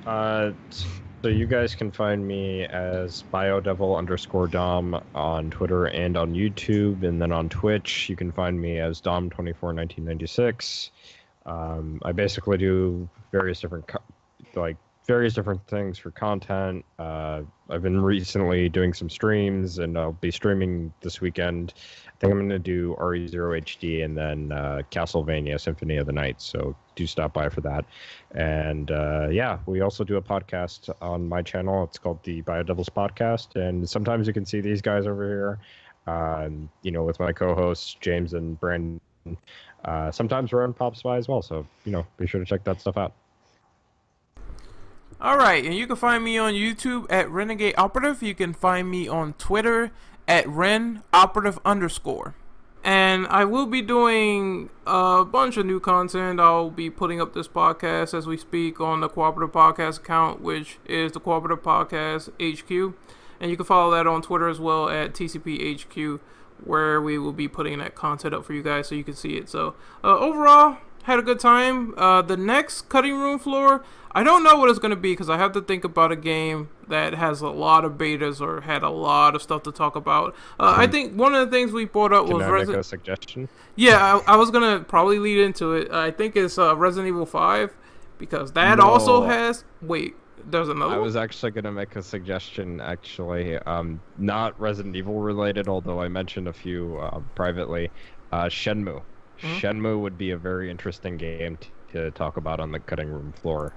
So you guys can find me as BioDevil_Dom on Twitter and on YouTube, and then on Twitch you can find me as Dom241996. I basically do various different things for content. I've been recently doing some streams, and I'll be streaming this weekend. I think I'm going to do RE0 HD and then Castlevania Symphony of the Night, so do stop by for that. And yeah, we also do a podcast on my channel. It's called the BioDevils Podcast, and sometimes you can see these guys over here, with my co-hosts James and Brandon. Sometimes Ron pops by as well, so be sure to check that stuff out. Alright, and you can find me on YouTube at Renegade Operative. You can find me on Twitter at RenOperative_. And I will be doing a bunch of new content. I'll be putting up this podcast as we speak on the Co-Operative Podcast account, which is the Co-Operative Podcast HQ. And you can follow that on Twitter as well at TCPHQ, where we will be putting that content up for you guys so you can see it. So overall, had a good time. The next cutting room floor, I don't know what it's going to be because I have to think about a game that has a lot of betas or had a lot of stuff to talk about. I think one of the things we brought up was Can I make a suggestion? Yeah, I was going to probably lead into it. I think it's Resident Evil 5 because that also has... Wait, there's another one? I was actually going to make a suggestion, actually. Not Resident Evil related, although I mentioned a few privately. Shenmue. Mm-hmm. Shenmue would be a very interesting game to talk about on the cutting room floor,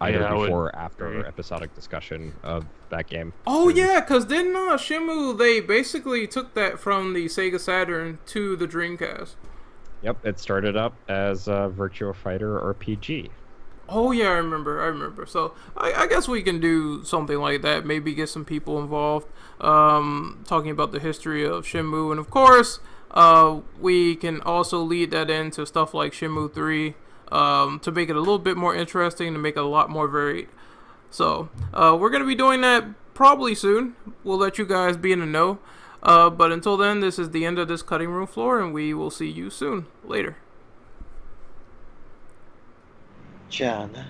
either before or after episodic discussion of that game. Oh yeah, because didn't Shenmue, they basically took that from the Sega Saturn to the Dreamcast. Yep, it started up as a Virtua Fighter RPG. Oh yeah, I remember. So I guess we can do something like that. Maybe get some people involved, talking about the history of Shenmue, and of course, we can also lead that into stuff like Shenmue 3, to make it a little bit more interesting, to make it a lot more varied. So we're gonna be doing that probably soon. We'll let you guys be in the know. But until then, this is the end of this cutting room floor, and we will see you soon. Later. Jana.